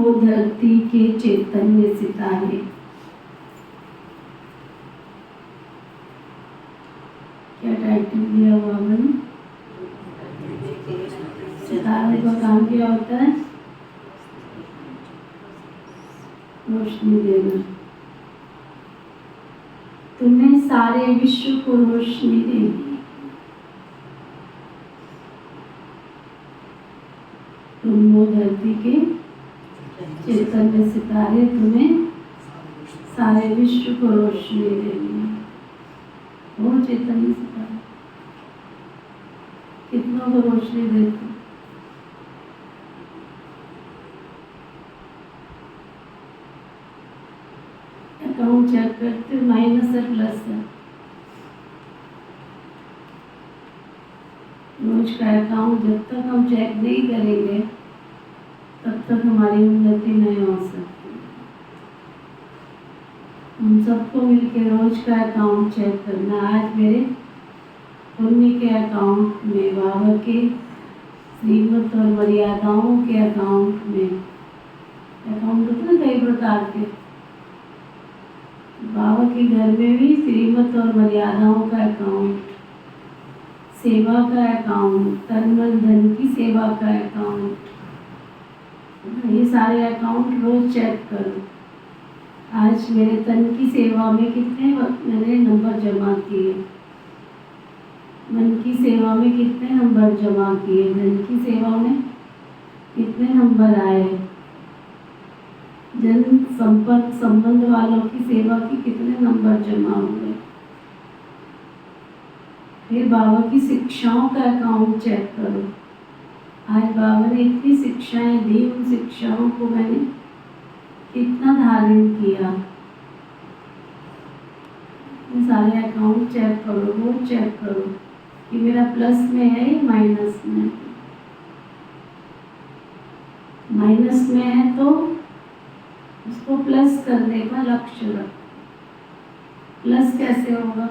हो धरती के चैतन्य सितारे। क्या टाइटल दिया हुआ मैंने? सितारों का काम क्या होता है? रोशनी देना। तुम्हें सारे विश्व को रोशनी देगी। तुम वो धरती के चैतन्य सितारे, तुम्हें सारे विश्व को रोशनी देगी। वो चैतन्य सितारे कितनों को रोशनी देते? अकाउंट चेक करते माइनस है प्लस है? रोज का अकाउंट जब तक हम चेक नहीं करेंगे तब तक हमारी उन्नति नहीं हो सकती। हम सबको मिलकर रोज का अकाउंट चेक करना। आज मेरे पुण्य के अकाउंट में, बाबा के श्रीमत और मर्यादाओं के अकाउंट में, अकाउंट होते ना कई प्रकार के, बाबा के घर में भी श्रीमत और मर्यादाओं का अकाउंट, सेवा का अकाउंट, तन मन धन की सेवा का अकाउंट, ये सारे अकाउंट रोज चेक करो। आज मेरे तन की सेवा में कितने वक्त मैंने नंबर जमा किए, मन की सेवा में कितने नंबर जमा किए, धन की सेवा में कितने नंबर आए, जन संपर्क संबंध वालों की सेवा की कितने नंबर जमा हुए। फिर बाबा की शिक्षाओं का अकाउंट चेक करो। आज बाबा ने इतनी शिक्षाएं दी, उन शिक्षाओं को मैंने कितना धारण किया। ये सारे अकाउंट चेक करो, वो चेक करो कि मेरा प्लस में है या माइनस में। माइनस में है तो उसको प्लस करने का लक्ष्य रखो। प्लस कैसे होगा?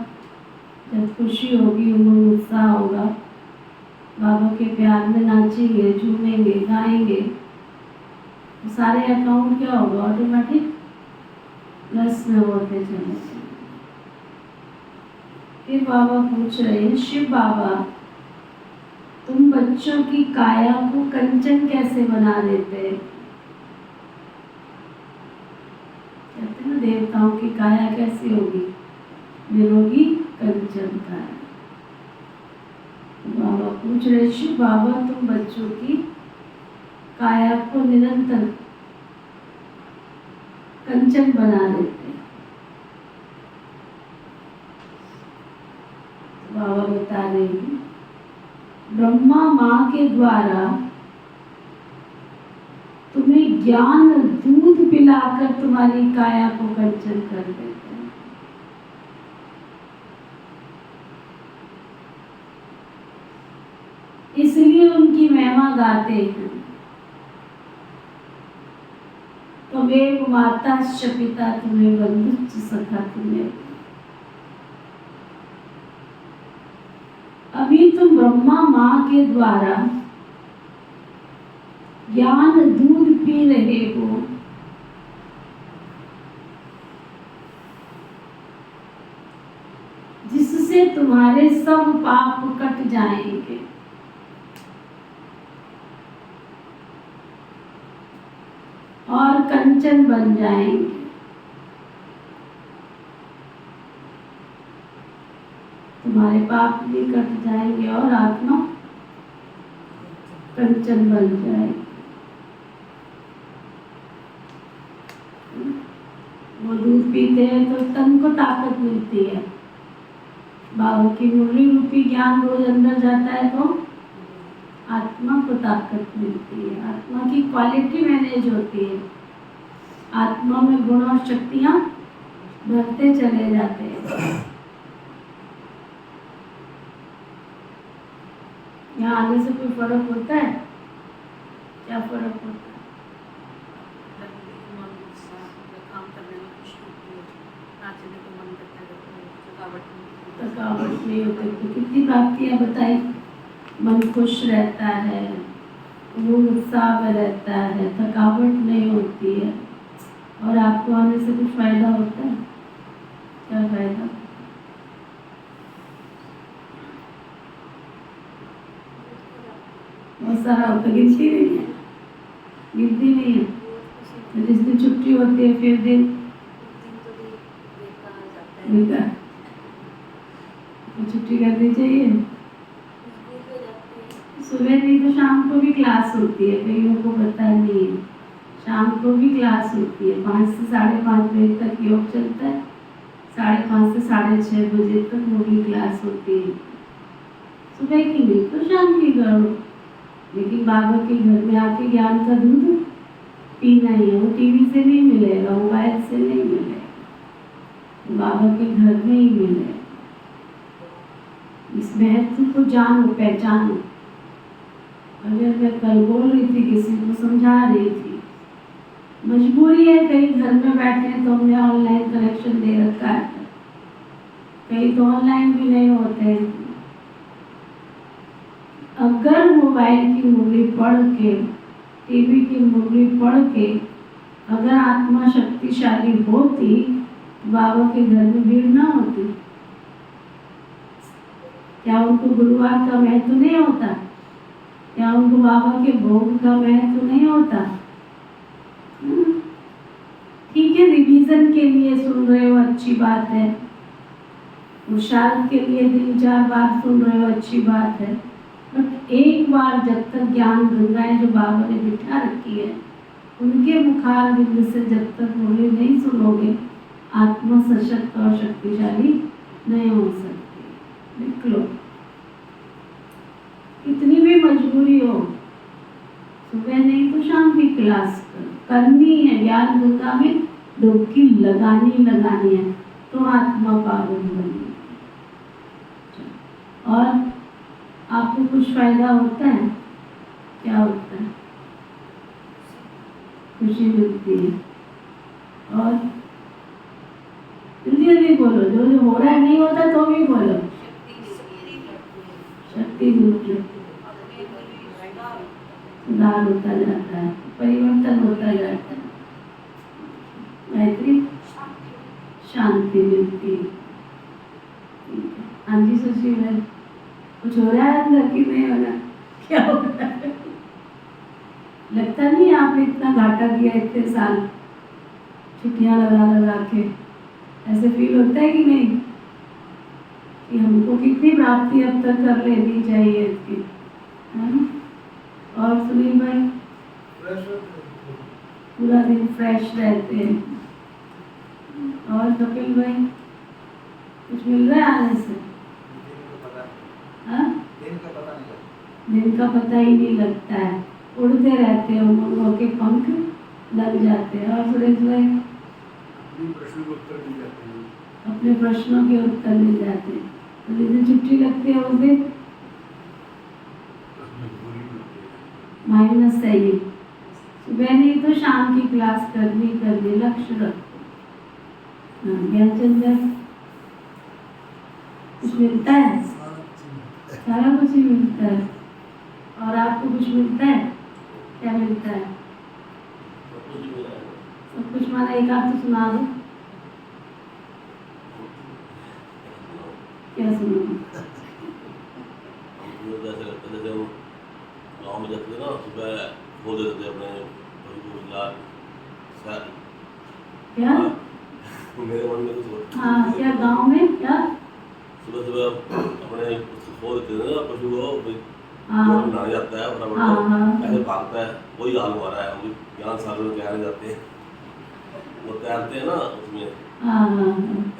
जब खुशी होगी, उमंग उत्साह होगा, बाबा के प्यार में नाचेंगे, झूमेंगे, गाएंगे, तो सारे अकाउंट क्या होगा? ऑटोमेटिक प्लस में होते चले। फिर बाबा पूछ रहे हैं, शिव बाबा तुम बच्चों की काया को कंचन कैसे बना देते हैं? कहते हैं ना, देवताओं की काया कैसी होगी? निरोगी कंचन काया। बाबा पूछ रहे, शिव बाबा तुम बच्चों की काया को निरंतर कंचन बना देते। बाबा बता रहे हैं, ब्रह्मा माँ के द्वारा तुम्हें ज्ञान दूध पिलाकर तुम्हारी काया को कंचन कर देते हैं। इसलिए उनकी महिमा गाते हैं। त्वमेव माताश्च पिता तुम्हें बंधुश्च सखा तुम्हें। अभी तुम ब्रह्मा माँ के द्वारा ज्ञान दूध पी रहे हो। जिससे तुम्हारे सब पाप कट जाएंगे। और कंचन बन जाएंगे। तुम्हारे पाप भी कट जाएंगे और आत्मा कंचन बन जाएगी। वो दूध पीते हैं तो तन को ताकत मिलती है। बाबा की मुरली रूपी ज्ञान रोज अंदर जाता है तो आत्मा को ताकत मिलती है। आत्मा की क्वालिटी मैनेज होती है। आत्मा में गुण और शक्तियाँ बढ़ते चले जाते हैं। यहाँ आने से कोई फर्क होता है? क्या फर्क होता है? थकावट नहीं होती। तो कितनी प्राप्तियाँ बताई? मन खुश रहता है, वो उत्साह में रहता है, थकावट नहीं होती है। और आपको आने से कुछ फायदा होता है? क्या फायदा? बहुत सारा होता, गिनती नहीं है, गिनती नहीं है। तो जिस दिन छुट्टी होती है फिर दिन बेकार, तो छुट्टी करनी चाहिए। सुबह नहीं तो शाम को भी क्लास होती है, कईयों को पता नहीं है। शाम को भी क्लास होती है, 5 से 5:30 बजे तक योग चलता है, 5:30 से 6:30 बजे तक वो भी क्लास होती है। सुबह की नहीं तो शाम की करो, लेकिन बाबा के घर में आके ज्ञान का दूध पीना ही है। वो टीवी से नहीं मिलेगा, मोबाइल से नहीं मिलेगा, बाबा के घर में ही मिलेगा। इस महत्व को जानो, पहचानो। अगर मैं कल बोल रही थी, किसी को समझा रही थी, मजबूरी है, कई घर में बैठे हैं तो हमने ऑनलाइन कनेक्शन दे रखा है, कई तो ऑनलाइन भी नहीं होते हैं। अगर मोबाइल की मुरली पढ़ के, टीवी की मुरली पढ़ के अगर आत्मा शक्तिशाली होती तो बाबा के घर में भीड़ ना होती। क्या उनको गुरुवार का महत्व नहीं होता? क्या उनको बाबा के भोग का महत्व नहीं होता? ठीक है, रिवीजन के लिए सुन रहे हो, अच्छी बात है। मुशारत के लिए 3-4 बार सुन रहे हो, अच्छी बात है। बट एक बार जब तक ज्ञान गंगाएं जो बाबा ने बिठा रखी है, उनके मुखार बिंद से जब तक मुरली नहीं सुनोगे, आत्मा सशक्त और शक्तिशाली नहीं हो सकती। लिख लो, इतनी भी मजबूरी हो, सुबह नहीं तो शाम की क्लास करनी है, ज्ञान गंगा में डुबकी लगानी है, तो आत्मा पावन बनी। और आपको कुछ फायदा होता है? क्या होता है? खुशी मिलती है। और जल्दी जल्दी बोलो, जो जो हो रहा है नहीं होता तो भी बोलो। शक्ति मिलती है, सुधार होता जाता है, परिवर्तन होता जाता है, गायत्री शांति मिलती है। हाँ जी सुशील है, कुछ हो रहा है अंदर की नहीं हो रहा? क्या हो रहा है? लगता नहीं आपने इतना घाटा किया इतने साल, छुट्टियां लगा के, ऐसे फील होता है कि नहीं कि हमको कितनी प्राप्ति अब तक कर लेनी चाहिए इसकी? और सुनील भाई पूरा दिन फ्रेश रहते हैं। और कपिल भाई कुछ मिल रहा है आने से? दिन का पता ही नहीं लगता है, उड़ते रहते हैं, उमंगों के पंख लग जाते हैं। और सुरेश भाई अपने प्रश्नों के उत्तर मिल जाते हैं। तो जिस दिन छुट्टी लगती है उस दिन माइनस है। ये सुबह नहीं तो शाम की क्लास करनी लक्ष्य रखो। ज्ञानचंद्र कुछ मिलता है? सारा कुछ ही मिलता है। और आपको कुछ मिलता है? क्या मिलता है? सब कुछ माना, एक आप तो सुना दो। क्या सुना? गाँव में जाते थे ना, सुबह बोल देते थे अपने क्या मेरे मन में तो हाँ, क्या गाँव में क्या सुबह अपने खोल देते थे ना पशु को, नहा जाता है हाँ, ऐसे भागता है, वही हाल हमारा है। हम 11 साल में तैयार जाते हैं, वो तैरते हैं ना, उसमें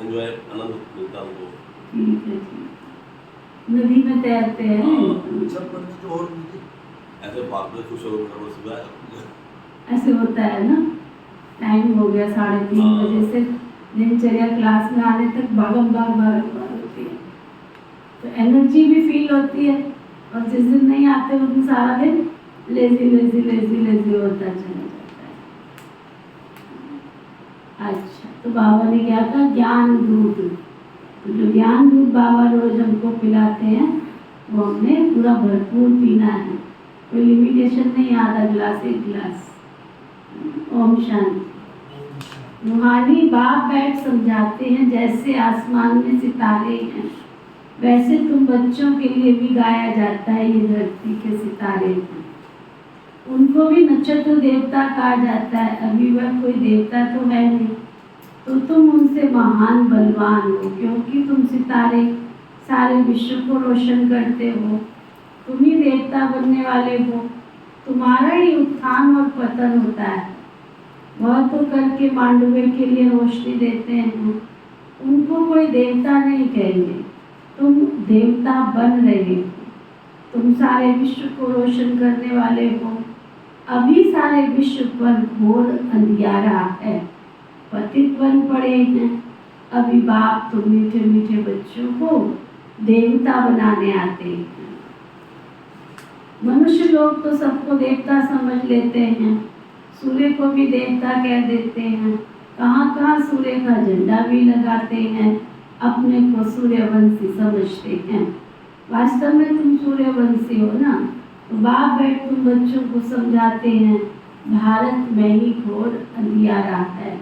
एंजॉय आनंद मिलता है हमको। ठीक है, नदी में तैरते हैं, ऐसे भागते खुश हो सुबह। ऐसे होता है ना। टाइम हो गया 3:30 बजे से दिनचर्या क्लास में आने तक भागम भाग होती है, तो एनर्जी भी फील होती है। और जिस दिन नहीं आते उस दिन सारा दिन लेजी होता चला जाता है। अच्छा, तो बाबा ने क्या कहा? ज्ञान दूध। तो जो ज्ञान दूध बाबा रोज हमको पिलाते हैं वो हमने पूरा भरपूर पीना है। कोई लिमिटेशन नहीं, आधा गिलास, एक गिलास। ओम शांति। रूहानी बाप बैठ समझाते हैं, जैसे आसमान में सितारे हैं वैसे तुम बच्चों के लिए भी गाया जाता है, ये धरती के सितारे हैं। उनको भी नक्षत्र देवता कहा जाता है। अभी वह कोई देवता तो है नहीं, तो तुम उनसे महान बलवान हो, क्योंकि तुम सितारे सारे विश्व को रोशन करते हो। तुम ही देवता बनने वाले हो, तुम्हारा ही उत्थान और पतन होता है। वह तो करके मांडवे के लिए रोशनी देते हैं, उनको कोई देवता नहीं कहेंगे, तुम देवता बन रहे हो। तुम सारे विश्व को रोशन करने वाले हो। अभी सारे विश्व पर घोर अंधियारा है, पतित बन पड़े हैं। अभी बाप तो मीठे मीठे बच्चों को देवता बनाने आते हैं। मनुष्य लोग तो सबको देवता समझ लेते हैं, सूर्य को भी देवता कह देते हैं, कहाँ कहाँ सूर्य का झंडा भी लगाते हैं, अपने को सूर्यवंशी समझते हैं। वास्तव में तुम सूर्यवंशी हो ना। तो बाप बैठ तुम बच्चों को समझाते हैं, भारत में ही घोर अंधियारा है।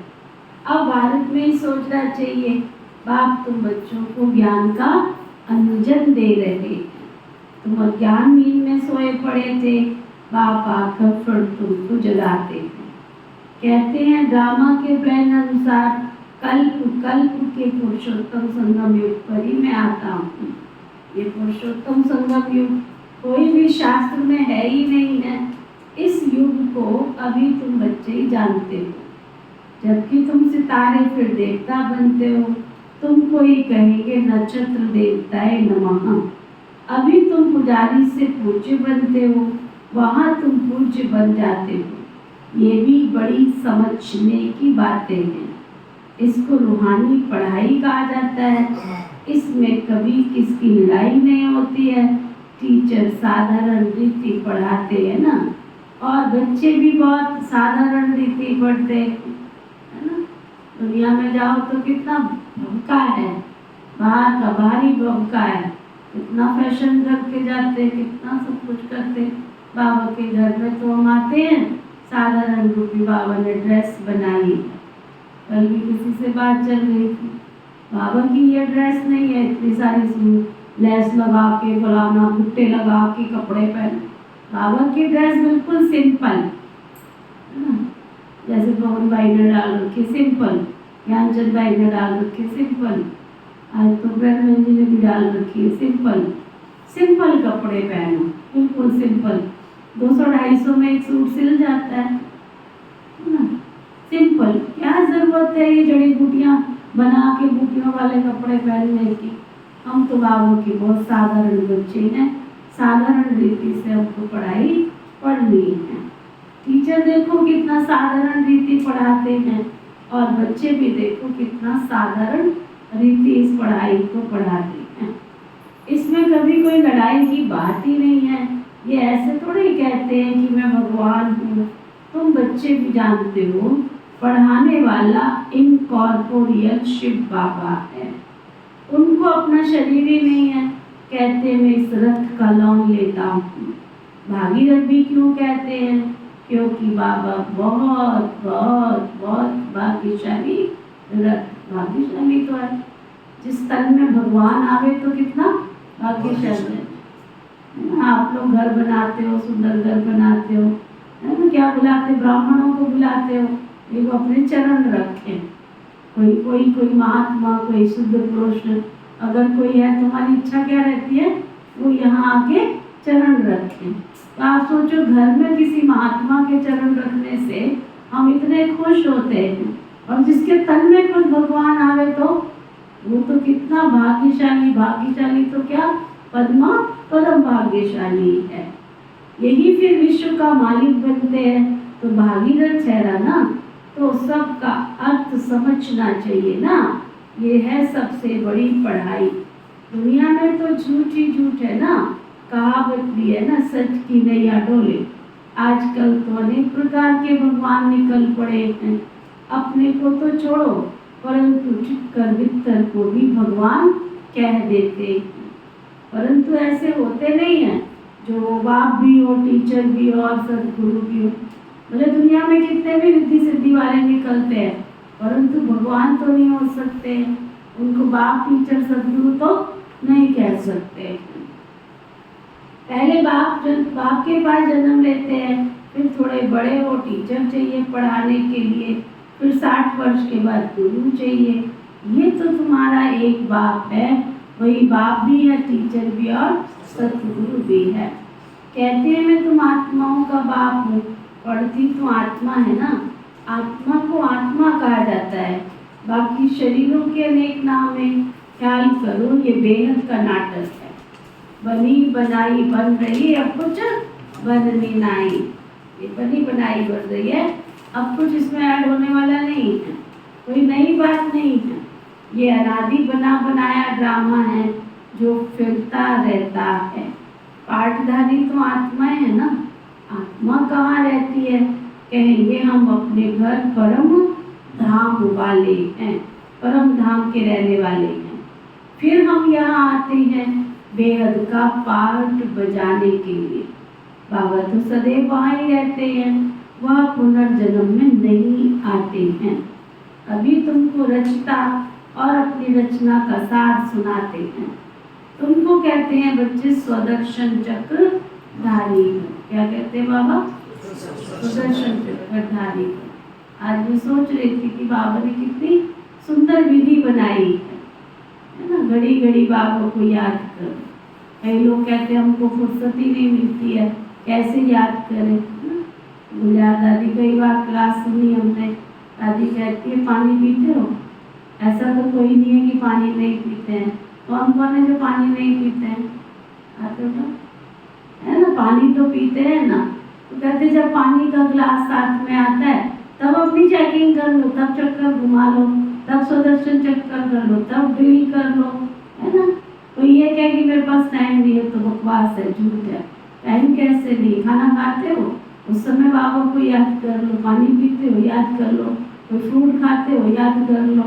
अब भारत में ही सोचना चाहिए। बाप तुम बच्चों को ज्ञान का अंजन दे रहे हैं। तुम अज्ञान नींद में सोए पड़े थे, बाप आकर फिर तुमको जगाते हैं। कहते हैं ड्रामा के प्लान अनुसार कल्प कल्प के पुरुषोत्तम संगम युग पर ही मैं आता हूँ। ये पुरुषोत्तम संगम युग कोई भी शास्त्र में है ही नहीं है। इस युग को अभी तुम बच्चे ही जानते हो, जबकि तुम सितारे फिर देवता बनते हो। तुमको ही कहेंगे नक्षत्र देवताए नमः। अभी तुम पुजारी से पूज्य बनते हो, वहाँ तुम पूज्य बन जाते हो। ये भी बड़ी समझने की बातें हैं। इसको रूहानी पढ़ाई कहा जाता है। इसमें कभी किसकी लड़ाई नहीं होती है। टीचर साधारण रीति पढ़ाते हैं ना, और बच्चे भी बहुत साधारण रीति पढ़ते हैं, है ना। दुनिया में जाओ तो कितना भूखा है, बाहर का भारी भूखा है, कितना फैशन करके जाते, कितना सब कुछ करते। बाबा के घर में तो हम आते हैं साधारण रूपी, बाबा ने ड्रेस बनाई है। कल भी किसी से बात चल रही थी, बाबा की ये ड्रेस नहीं है, इतनी सारी लेस लगा के, फलाना भुट्टे लगा के कपड़े पहने। बाबा की ड्रेस बिल्कुल सिंपल है ना, जैसे पवन भाई ने डाल रखी सिंपल, ज्ञानचंद भाई ने डाल रखी सिंपल, आज तो ब्रह्म जी ने भी डाल रखी है सिंपल। सिंपल कपड़े पहनो, बिल्कुल सिंपल। 200-250 में एक सूट सिल जाता है ना। सिंपल, क्या जरूरत है ये जड़ी बूटियाँ बना के बूटियों वाले कपड़े पहनने की। हम तो बाबू के बहुत साधारण बच्चे हैं, साधारण रीति से हमको पढ़ाई पढ़नी है। टीचर देखो कितना साधारण रीति पढ़ाते हैं, और बच्चे भी देखो कितना साधारण रीति इस पढ़ाई को पढ़ाते हैं। इसमें कभी कोई लड़ाई की बात ही नहीं है। ये ऐसे थोड़ी कहते हैं कि मैं भगवान हूँ। तुम बच्चे भी जानते हो, पढ़ाने वाला इनकॉर्पोरियल शिव बाबा है। उनको अपना शरीर ही नहीं है। कहते मैं इस रथ का लौन लेता हूँ। भागीरथ भी क्यों कहते हैं? क्योंकि बाबा बहुत बहुत बहुत भाग्यशाली रथ, भाग्यशाली तो है। जिस तन में भगवान आवे तो कितना भाग्यशाली है। आप लोग घर बनाते हो, सुंदर घर बनाते हो, है ना, क्या बुलाते, ब्राह्मणों को बुलाते हो, ये अपने चरण रखें। कोई महात्मा, कोई शुद्ध पुरुष अगर कोई है, तुम्हारी इच्छा क्या रहती है? वो यहाँ आके चरण रखें। तो आप सोचो, घर में किसी महात्मा के चरण रखने से हम इतने खुश होते हैं, और जिसके तन में खुद भगवान आवे तो वो तो कितना भाग्यशाली। भाग्यशाली तो क्या, पद्मा परम भाग्यशाली है। यही फिर विश्व का मालिक बनते हैं। तो भागीरथ ठहरा ना, तो सबका अर्थ समझना चाहिए ना। ये है सबसे बड़ी पढ़ाई। दुनिया में तो झूठ ही झूठ है ना, कहावत भी है ना, सच की नैया डोले। आजकल तो अनेक प्रकार के भगवान निकल पड़े हैं। अपने को तो छोड़ो, परंतु चिक्कर वित्तर को भी भगवान कह देते हैं। परंतु ऐसे होते नहीं हैं। जो बाप भी हो, टीचर भी हो और सदगुरु भी हो। बोले दुनिया में कितने भी रिद्धि सिद्धि वाले निकलते हैं, परंतु भगवान तो नहीं हो सकते, उनको बाप टीचर सदगुरु तो नहीं कह सकते। पहले बाप के पास जन्म लेते हैं, फिर थोड़े बड़े हो टीचर चाहिए पढ़ाने के लिए, फिर 60 वर्ष के बाद गुरु चाहिए। ये तो तुम्हारा एक बाप है, वही बाप भी है, टीचर भी और सतगुरु भी है। कहते हैं मैं तुम आत्माओं का बाप हूँ, पढ़ती तो आत्मा है ना, आत्मा को आत्मा कहा जाता है, बाकी शरीरों के अनेक नाम है। ख्याल करो ये बेहद का नाटक है, बनी बनाई बन रही है, अब कुछ बननी नहीं। ये बनी बनाई बन रही है, अब कुछ इसमें ऐड होने वाला नहीं है, कोई नई बात नहीं है। ये अनादि बना बनाया ड्रामा है जो फिरता रहता है। पाठधारी तो आत्माएं है ना, आत्मा कहाँ रहती है? कहेंगे हम अपने घर परम धाम वाले हैं, परम धाम के रहने वाले हैं। फिर हम यहाँ आते हैं बेहद का पार्ट बजाने के लिए। बाबा तो सदैव वहाँ ही रहते हैं, वह पुनर्जन्म में नहीं आते हैं। अभी तुमको रचता और अपनी रचना का सार सुनाते हैं। तुमको कहते हैं बच्चे स्वदर्शन चक्रधारी। क्या कहते हैं बाबा? स्वदर्शन चक्रधारी। आज मैं सोच रही थी कि बाबा ने कितनी सुंदर विधि बनाई है ना, घड़ी घड़ी बाबा को याद करो। कई लोग कहते हैं हमको फुर्सत ही नहीं मिलती है, कैसे याद करें। गुजरात दादी कई बार क्लास सुनी हमने, दादी कहती है पानी पीते हो? ऐसा तो कोई नहीं है कि पानी नहीं पीते हैं। कौन कौन है जो पानी नहीं पीते हैं? आते हो है ना, पानी तो पीते हैं ना। तो कहते जब पानी का ग्लास साथ में आता है तब अपनी चेकिंग कर लो, तब चक्कर घुमा लो, तब सुदर्शन चक्कर कर लो, तब ड्रिल कर लो, है ना। तो ये कहे कि मेरे पास टाइम नहीं है तो बकवास है, झूठ है। टाइम कैसे नहीं? खाना खाते हो उस समय बाबा को याद कर लो, पानी पीते हो याद कर लो, कोई फ्रूट खाते हो याद कर लो,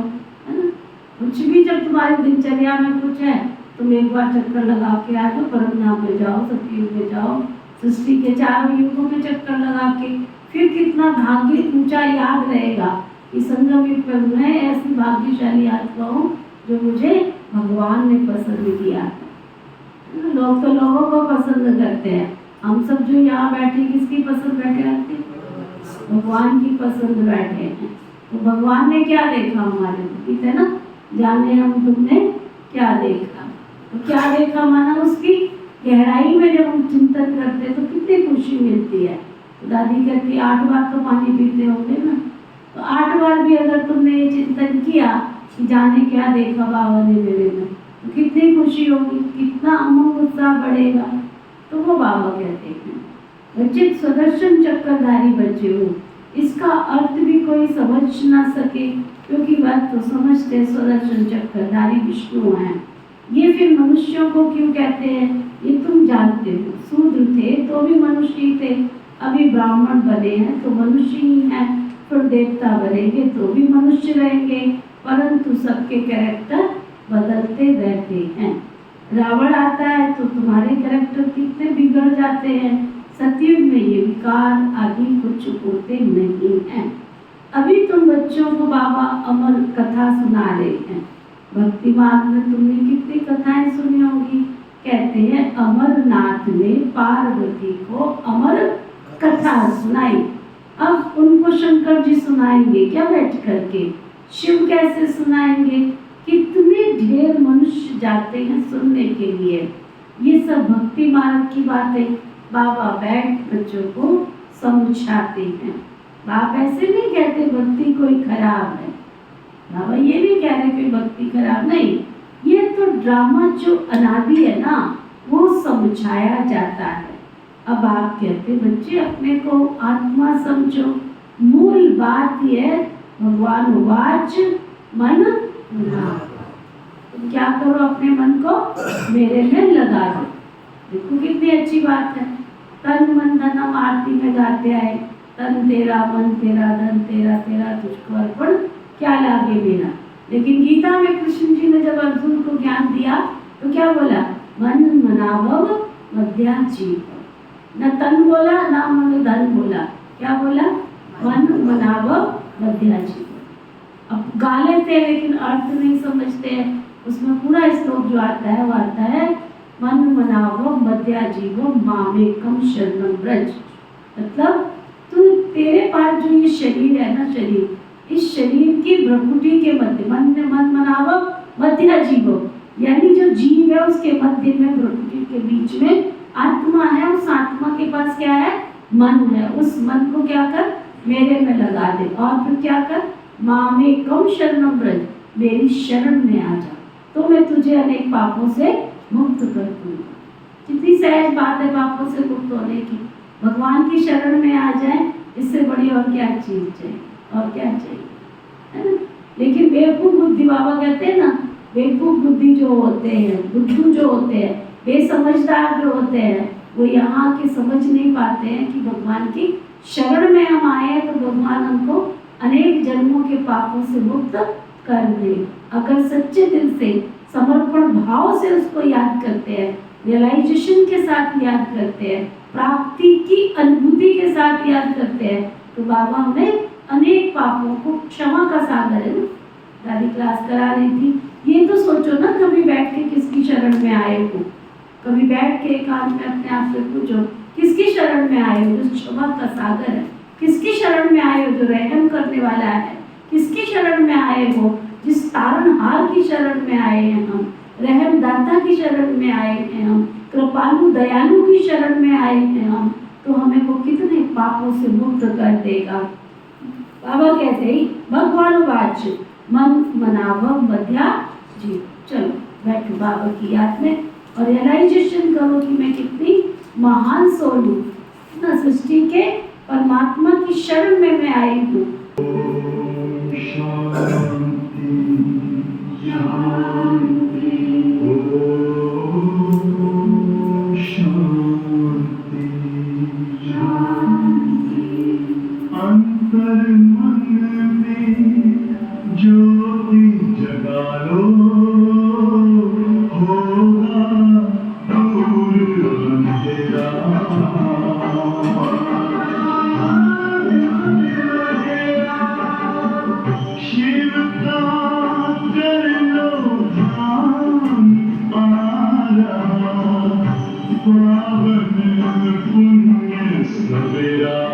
है ना। कुछ भी जब तुम्हारी दिनचर्या में कुछ है तुम एक बार चक्कर लगा के आ जाओ, परमधाम में जाओ, सतयुग में जाओ, सृष्टि के चारों युगों में चक्कर लगा के फिर कितना भाग्य ऊंचा याद रहेगा कि संगम युग पर मैं ऐसी भाग्यशाली आत्मा हूँ जो मुझे भगवान ने पसंद किया है। लोग तो लोगों को पसंद करते हैं, हम सब जो यहाँ बैठे किसकी पसंद बैठे रहते हैं? भगवान की पसंद बैठे हैं। तो भगवान ने क्या देखा हमारे ठीक है ना, जाने हम तुमने क्या देखा। तो क्या देखा माना उसकी गहराई में जब हम चिंतन करते तो कितनी खुशी मिलती है। तो दादी कहती 8 बार तो पानी पीते होंगे ना, तो 8 बार भी अगर तुमने ये चिंतन किया कि जाने क्या देखा बाबा ने मेरे में, तो कितनी खुशी होगी, कितना अमोघ उत्साह बढ़ेगा। तो वो बाबा कहते हैं बच्चे स्वदर्शन चक्रधारी बच्चे हो। इसका अर्थ भी कोई समझ ना सके क्योंकि वह तो समझते स्वदर्शन चक्रधारी विष्णु हैं। ये फिर मनुष्यों को क्यों कहते हैं ये तुम जानते हो। शूद्र थे तो भी मनुष्य ही थे, अभी ब्राह्मण बने हैं तो मनुष्य ही हैं, फिर देवता बनेंगे तो भी मनुष्य रहेंगे, परंतु सबके कैरेक्टर बदलते रहते हैं। रावण आता है तो तुम्हारे कैरेक्टर कितने बिगड़ जाते हैं। सतयुग में ये विकार आदि कुछ होते नहीं हैं। अभी तुम बच्चों को बाबा अमर कथा सुना रहे हैं। भक्ति मार्ग में तुमने कितनी कथाएं सुनी होगी। कहते हैं अमरनाथ ने पार्वती को अमर कथा सुनाई। अब उनको शंकर जी सुनाएंगे क्या बैठ करके? शिव कैसे सुनाएंगे? कितने ढेर मनुष्य जाते हैं सुनने के लिए। ये सब भक्ति मार्ग की बातें बाबा बैठ बच्चों को समझाते हैं। बाप ऐसे नहीं कहते भक्ति कोई खराब है, बाबा ये नहीं कह रहे कोई भक्ति खराब नहीं। ये तो ड्रामा जो अनादि है ना वो समझाया जाता है। अब आप कहते बच्चे अपने को आत्मा समझो, मूल बात यह भगवान वाच मन लगा। तुम क्या करो अपने मन को मेरे में लगा दो। देखो कितनी अच्छी बात है। तन मन धनम आरती में गाते आए, तन तेरा मन तेरा धन तेरा तेरा तुझको अर्पण क्या लागे मेरा। लेकिन गीता में कृष्ण जी ने जब अर्जुन को ज्ञान दिया तो क्या बोला? मन मनाभव मध्या जीव। न तन बोला न मन धन बोला, क्या बोला? मन मनाव मध्या जीव। अब गा लेते हैं लेकिन अर्थ नहीं समझते हैं। उसमें पूरा श्लोक जो आता है वो आता है मन मनाव मध्या जीव मामेकम शरणम ब्रज। मतलब तू तेरे पास जो ये शरीर है ना, शरीर, इस शरीर की भ्रकुटी के मध्य मन मनाव मध्या जीव, यानी जो जीव है उसके मध्य में भ्रकुटी के बीच में आत्मा है। उस आत्मा के पास क्या है? मन है। उस मन को क्या कर? मेरे में लगा दे और फिर क्या कर? मामेकम शरणम ब्रज, मेरी शरण में आ जा तो मैं तुझे अनेक पापों से मुक्त कर दूंगा। कितनी सहज बात है पापों से मुक्त होने की। भगवान की शरण में आ जाए, इससे बड़ी और क्या चीज चाहिए? और क्या चाहिए, है ना? लेकिन बेवकूफ बुद्धि, बाबा कहते हैं ना, बेवकूफ बुद्धि जो होते हैं, बुद्धू जो होते हैं, बेसमझदार जो होते हैं, वो यहाँ के समझ नहीं पाते हैं कि भगवान की शरण में हम आए हैं तो भगवान हमको अनेक जन्मों के पापों से मुक्त कर दे। अगर सच्चे दिल से समर्पण भाव से उसको याद करते हैं, रियलाइजेशन के साथ याद करते हैं, प्राप्ति की अनुभूति के साथ याद करते हैं, तो बाबा हमें अनेक पापों को, क्षमा का सागर है ना, दादी क्लास करा रही थी, ये तो सोचो ना, कभी बैठ के किसकी शरण में आए हो, कभी बैठ के एकांत में अपने आप से पूछो किसकी शरण में आए हो? जो क्षमा का सागर है। किसकी शरण में आए हो? जो रहम करने वाला है। किसकी शरण में आए हो? जिस तारणहार की शरण में आए हैं हम, रहम दाता की शरण में आए हैं हम, कृपालु दयालु की शरण में आए हैं हम, तो हमें वो कितने पापों से मुक्त कर देगा। बाबा कहते हैं भगवान वाच्य मन मनाव मध्या जीव। चलो बैठो बाबा की याद में और रियलाइजेशन करो कि मैं कितनी महान सोल हूँ ना, सृष्टि के परमात्मा की शरण में मैं आई हूँ। अंतर मन में ज्योति जगा लो, होगा दूर अंधेरा। शिव का कर लो ध्यान, आरा पावन पुण्य सवेरा।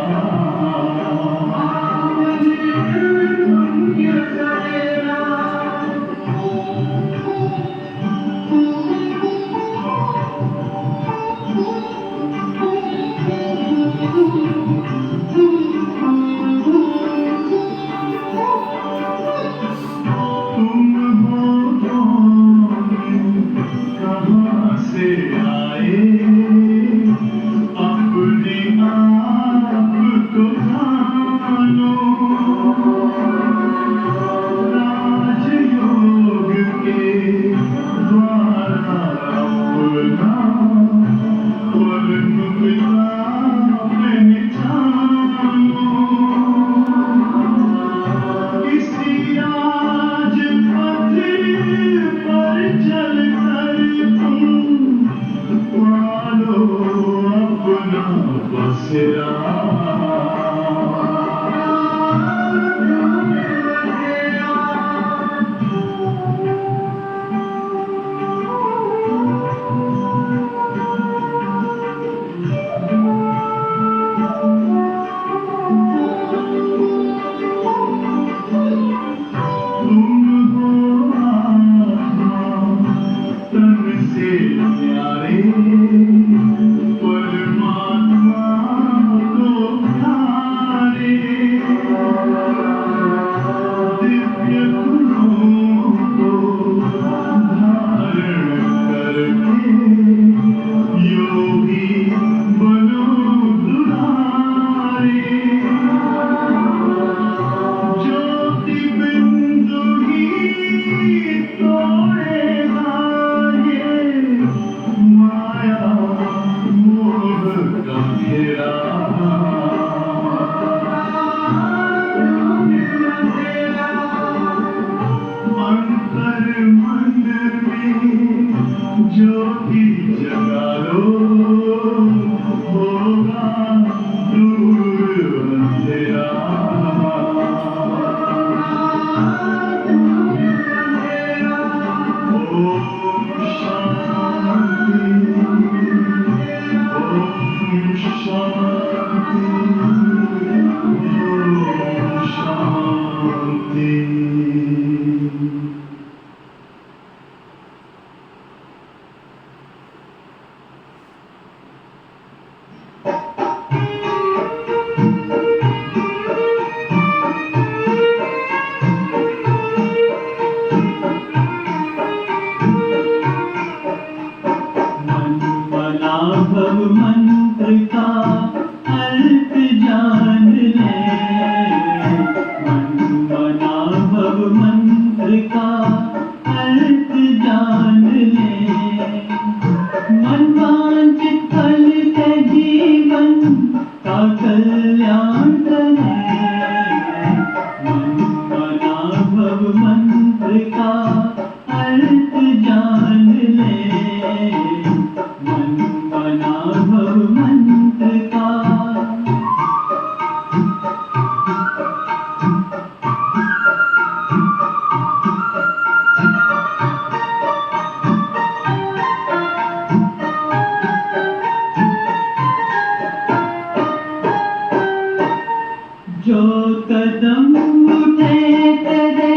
जो कदम उठे तेरे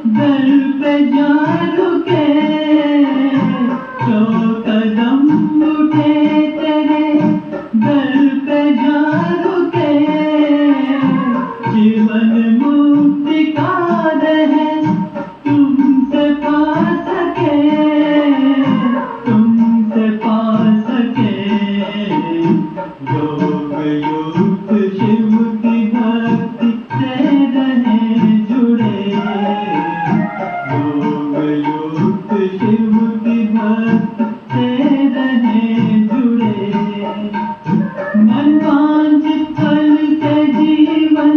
दर पे जा रुके, जो कदम उठे तेरे दर पे जा रुके, जीवन मुक्ति का रहे तुमसे पा सके, तुमसे पा सके। योग युक्त शिव की भक्ति से रहे जुड़े, योग युक्त शिव की भक्ति से रहे जुड़े। मन वांछित फल से जीवन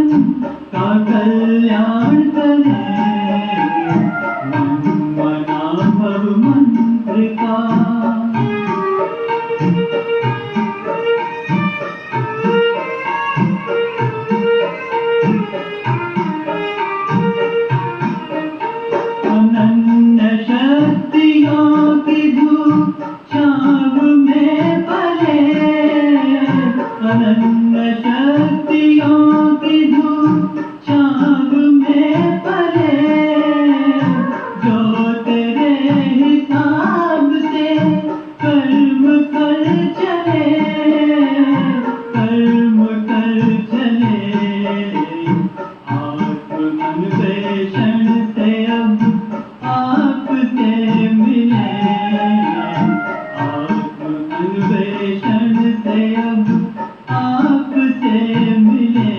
का कल्याण करे, मन मना भव मंत्र का। अनन्य शक्तियों की धूप छाव में पले, अनन्य शक्तियों की धूप छाव में पले, जो तेरे हिसाब से कर्म कर चले, कर्म कर चले। आत्मन्वेषण से अब आपसे मिले, आत्मन्वेषण से अब आपसे मिले।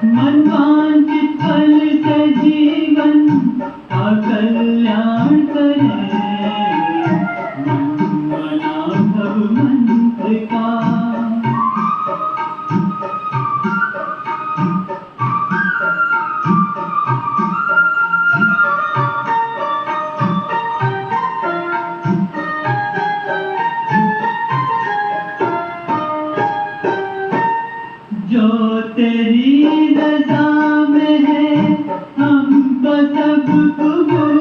मन वांछित फल से जीवन का कल्याण करे, मन मना भव मंत्र का। जो तेरी रज़ा में है हमको सब कबूल,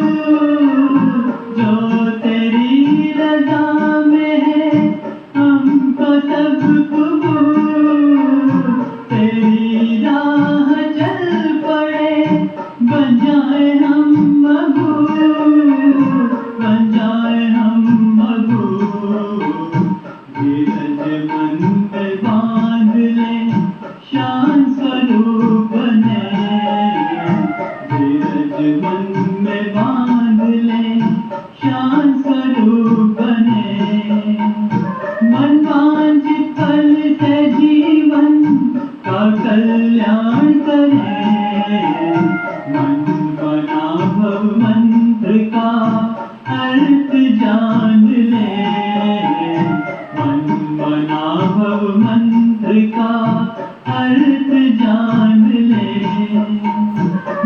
जो तेरी रज़ा में है हमको सब कबूल। तेरी राह चल पड़े बन जाए हम मकबूल, बन जाए हम मकबूल। धीरज मन में बांध ले शान स्वरूप बने, धीरज मन में बांध ले शान स्वरूप बने। मन वांछित फल से जीवन का कल्याण करे, मन मना भव मंत्र का अर्थ जान ले, मन मना भव मंत्र का अर्थ जान ले।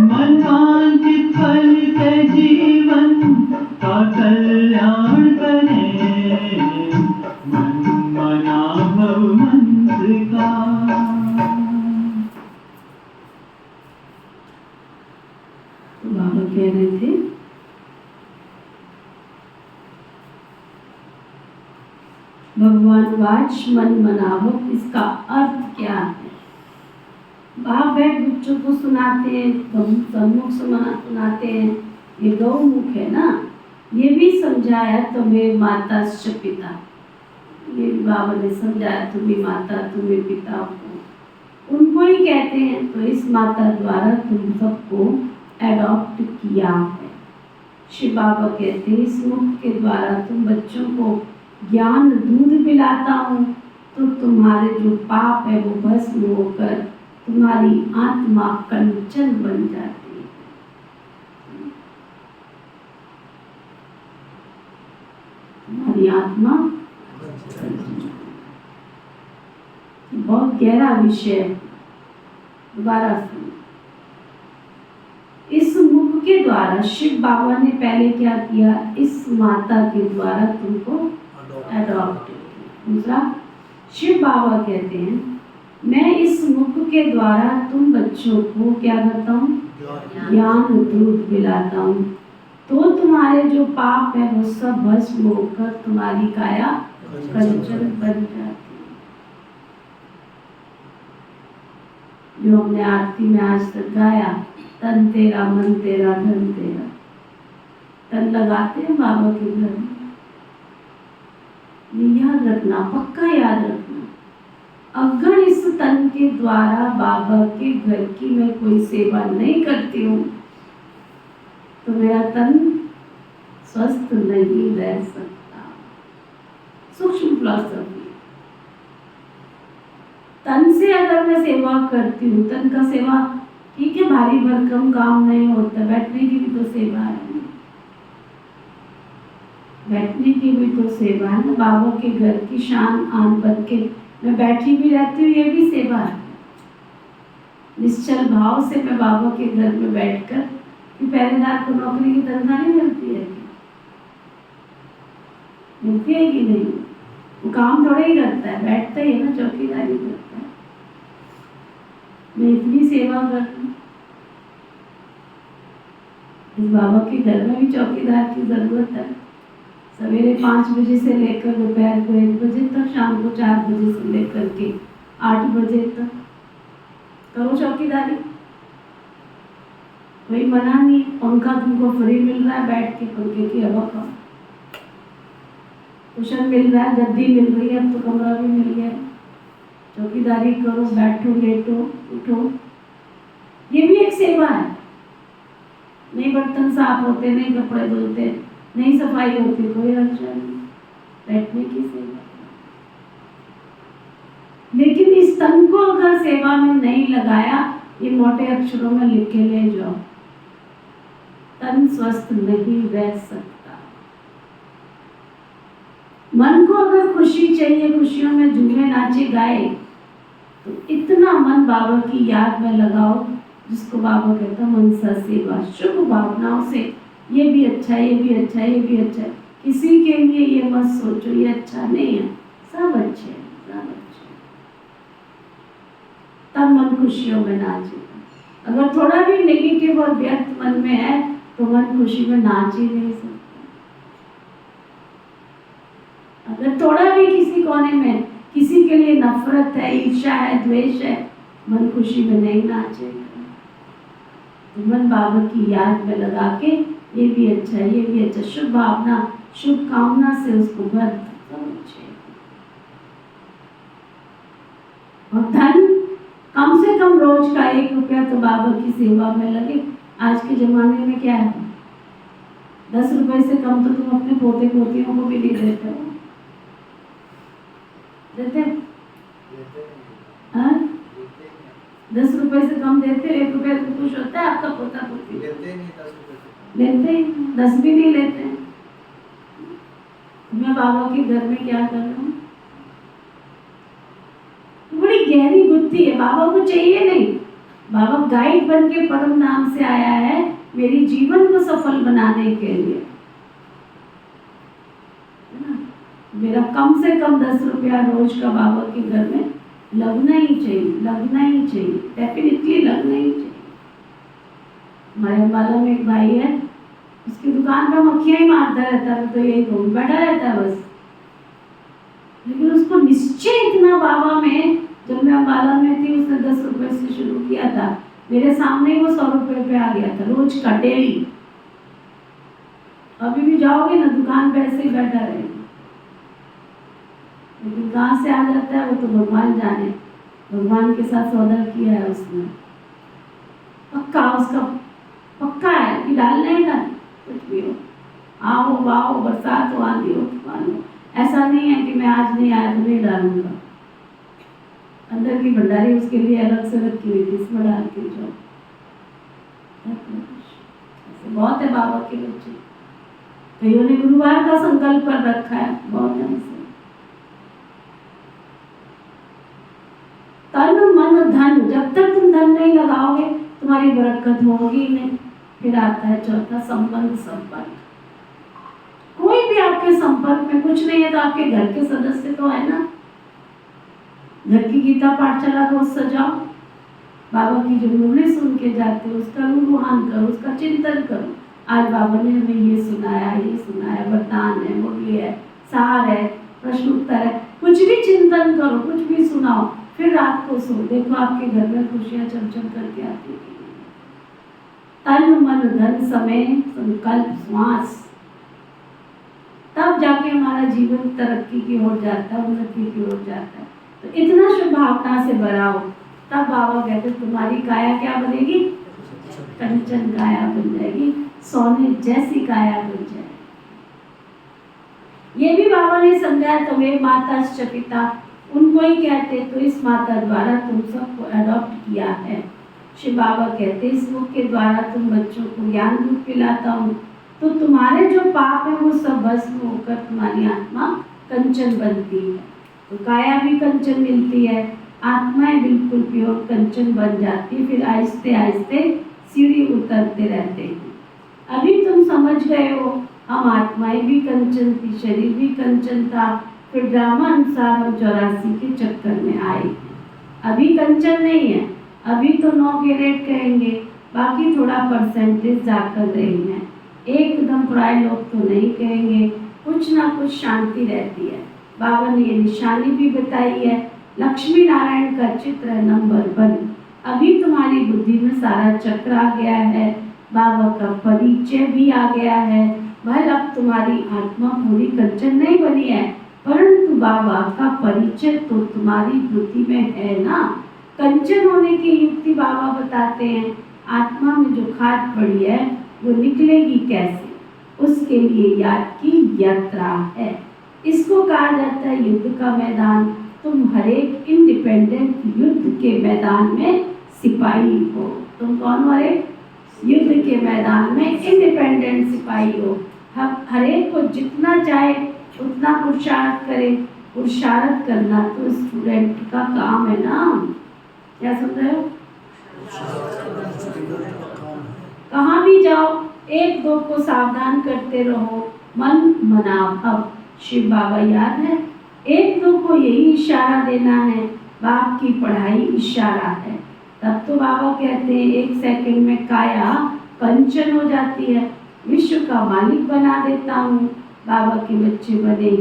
मन वांछित फल से जीवन का कल्याण करे, मन मना भव मंत्र का। तो बाबा कह रहे थे भगवान वाच मन मनावक, इसका अर्थ क्या है? बाप बैठ बच्चों को सुनाते हैं, सम्मुख सुनाते हैं, ये गौमुख है ना, ये भी समझाया तुम्हें माता से पिता, ये भी बाबा ने समझाया तुम्हें माता तुम्हें पिता को, उनको ही कहते हैं। तो इस माता द्वारा तुम सबको एडॉप्ट किया है। शिव बाबा कहते हैं इस मुख के द्वारा तुम बच्चों को ज्ञान दूध पिलाता हूँ, तो तुम्हारे जो पाप है वो भस्म होकर तुम्हारी आत्मा कंचन बन जाती है। तुम्हारी आत्मा बहुत गहरा विषय है, दोबारा सुनो। इस मुख के द्वारा शिव बाबा ने पहले क्या किया, इस माता के द्वारा तुमको एडॉप्ट किया। दूसरा, शिव बाबा कहते हैं मैं इस मुख के द्वारा तुम बच्चों को क्या करता हूँ, ज्ञान दूध पिलाता हूँ, तो तुम्हारे जो पाप है वो सब भस्म होकर तुम्हारी काया कंचन बन जाती है। जो हमने आरती में आज तक गाया, तन तेरा मन तेरा धन तेरा। तन लगाते हैं बाबा के घर में, ये याद रखना, पक्का याद रखना। अगर इस तन के द्वारा बाबा के घर की मैं कोई सेवा नहीं करती हूँ तो मेरा तन स्वस्थ नहीं रह सकता। सूक्ष्म फिलॉसफी। तन से अगर मैं सेवा करती हूँ, तन का सेवा ठीक है, भारी भरकम काम नहीं होता, बैठने की भी तो सेवा है, बैठने की भी तो सेवा है ना। बाबा के घर की शान आन बन के मैं बैठी भी रहती हूँ, ये भी सेवा है। निश्चल भाव से मैं बाबा के घर में बैठकर, कि पहरेदार को नौकरी की तनख्वाह नहीं मिलती है, मिलती है कि नहीं? वो काम थोड़ा ही करता है, बैठता ही है ना, चौकीदारी करता है। मैं इतनी सेवा करती हूँ, इस बाबा के घर में भी चौकीदार की जरूरत है। सवेरे 5 बजे से लेकर दोपहर को 1 बजे तक, शाम को 4 बजे से लेकर के 8 बजे तक करो चौकीदारी, कोई मना नहीं। पंखा तुमको फ्री मिल रहा है, बैठ के पंखे की हवा खाओ, कुशन मिल रहा है, गद्दी मिल रही है, अब तो कमरा भी मिल गया, चौकीदारी करो, बैठो, लेटो, उठो, ये भी एक सेवा है। नहीं बर्तन साफ होते, नहीं कपड़े धुलते, नहीं सफाई होती, कोई अर्चन नहीं, बैठने की सेवा। लेकिन इस तन को अगर सेवा में नहीं लगाया, ये मोटे अक्षरों में लिख के ले जाओ, तन स्वस्थ नहीं रह सकता। मन को अगर खुशी चाहिए, खुशियों में झूमे नाचे गाए, तो इतना मन बाबा की याद में लगाओ, जिसको बाबा कहता मनसा सेवा, शुभ भावनाओं से, ये भी अच्छा है, ये भी अच्छा है, ये भी अच्छा है। किसी के लिए ये मत सोचो ये अच्छा नहीं है, सब अच्छे हैं, सब अच्छे हैं। तब मन खुशियों में नाचेगा। अगर थोड़ा भी नेगेटिव और व्यर्थ मन में है तो मन खुशी में नाच ही नहीं सकता। अगर थोड़ा भी किसी कोने में किसी के लिए नफरत है, ईर्ष्या है, द्वेष है, मन खुशी में नहीं नाचेगा। तो मन बाबा की याद में लगा के, ये भी अच्छा, ये भी अच्छा, शुभ भावना, शुभ कामना से उसको भर अच्छे। और धन कम से कम रोज का 1 रुपया तो बाबा की सेवा में लगे। आज के जमाने में क्या है, 10 रुपए से कम तो तुम अपने पोते पोतियों को भी नहीं देते हो, देते? हाँ, 10 रुपए से कम देते हो? 1 रुपया तो खुश होता है आपका पोता पोती? लेते नहीं, 10 रुपए लेते ही 10 भी नहीं लेते। मैं बाबा के घर में क्या कर रहा हूँ, बड़ी गहरी गुत्थी है। बाबा को चाहिए नहीं, बाबा गाइड बन के परम नाम से आया है मेरी जीवन को सफल बनाने के लिए, है ना? मेरा कम से कम 10 रुपया रोज का बाबा के घर में लगना ही चाहिए, लगना ही चाहिए, डेफिनेटली लगना ही चाहिए। हमारे अम्बाला में एक भाई है, उसकी दुकान पर मक्खियां ही मारता रहता है, तो यही कहूँ, बैठा रहता है बस। लेकिन उसको निश्चय इतना बाबा में, जब मैं अम्बाला में थी उसने 10 रुपए से शुरू किया था, मेरे सामने ही वो 100 रुपए पे आ गया था रोज का, डेली। अभी भी जाओगे ना दुकान पे ऐसे ही बैठा रहेगा, लेकिन कहाँ से आ जाता है वो तो भगवान जाने। भगवान के साथ सौदा किया है उसने, पक्का उसका पक्का है कि डालना ही डाल, कुछ भी हो, आओ वाओ, बरसात हो, आंधी हो, तूफान हो, ऐसा नहीं है कि मैं आज नहीं आया तो नहीं डालूंगा। अंदर की भंडारी उसके लिए अलग से रखी हुई थी, इसमें डाल के जाओ। बहुत है बाबा के बच्चे, कईयों ने गुरुवार का संकल्प कर रखा है, बहुत ढंग से। तन मन धन, जब तक तुम धन नहीं लगाओगे तुम्हारी बरकत होगी नहीं। फिर आता है चौथा, संबंध, संपर्क। कोई भी आपके संपर्क में कुछ नहीं है तो आपके घर के सदस्य तो है ना। घर की गीता पाठशाला को सजाओ, बाबा की जो मुरली सुन के जाते हो उसका रूहान करो, उसका चिंतन करो। आज बाबा ने हमें ये सुनाया, वरदान है, मुरली है, सार है, प्रश्न उत्तर है, कुछ भी चिंतन करो, कुछ भी सुनाओ, फिर रात को सो, देखो आपके घर में खुशियां चमचम करके आती है। तन मन धन समय संकल्प श्वास, तब जाके हमारा जीवन तरक्की की ओर जाता है, उन्नति की ओर जाता है। तो इतना शुभ भावना से भरा हो, तब बाबा कहते तुम्हारी काया क्या बनेगी, कंचन काया बन जाएगी, सोने जैसी काया बन जाएगी। ये भी बाबा ने समझाया, तुम्हें माता पिता उनको ही कहते, तो इस माता द्वारा तुम सबको अडॉप्ट किया है। शिव बाबा कहते इस मुख के द्वारा तुम बच्चों को ज्ञान दूध पिलाता हूँ, तो तुम्हारे जो पाप है वो सब भस्म होकर तुम्हारी आत्मा कंचन बनती है। तो काया भी कंचन मिलती है, आत्माएं बिल्कुल प्योर कंचन बन जाती है। फिर आहिस्ते आहिस्ते सीढ़ी उतरते रहते हैं। अभी तुम समझ गए हो हम आत्माएं भी कंचन थी, शरीर भी कंचन था, फिर ड्रामा अनुसार हम 84 के चक्कर में आए। अभी कंचन नहीं है, अभी तो 9 कैरेट कहेंगे, बाकी थोड़ा परसेंटेज जाकर रहे हैं। एकदम प्राय लोग तो नहीं कहेंगे, कुछ ना कुछ शांति रहती है। बाबा ने ये निशानी भी बताई है, लक्ष्मी नारायण का चित्र है नंबर 1। अभी तुम्हारी बुद्धि में सारा चक्र आ गया है, बाबा का परिचय भी आ गया है। भले अब तुम्हारी आत्मा पूरी कंचन नहीं बनी है, परंतु बाबा का परिचय तो तुम्हारी बुद्धि में है ना। कंचन होने की युक्ति बाबा बताते हैं, आत्मा में जो खाद पड़ी है वो निकलेगी कैसे, उसके लिए याद की यात्रा है। इसको कहा जाता है युद्ध का मैदान। तुम हर एक इंडिपेंडेंट युद्ध के मैदान में सिपाही हो। तुम कौन हो? युद्ध के मैदान में इंडिपेंडेंट सिपाही हो। हर एक को जितना चाहे उतना पुरुषार्थ करे। पुरुषार्थ करना तो स्टूडेंट का काम है ना। क्या सुन रहे हो? कहाँ भी जाओ एक दो को सावधान करते रहो, मन मना भव। शिव बाबा याद है, एक दो को यही इशारा देना है, बाप की पढ़ाई इशारा है। तब तो बाबा कहते हैं 1 सेकंड में काया कंचन हो जाती है, विश्व का मालिक बना देता हूँ। बाबा के बच्चे बने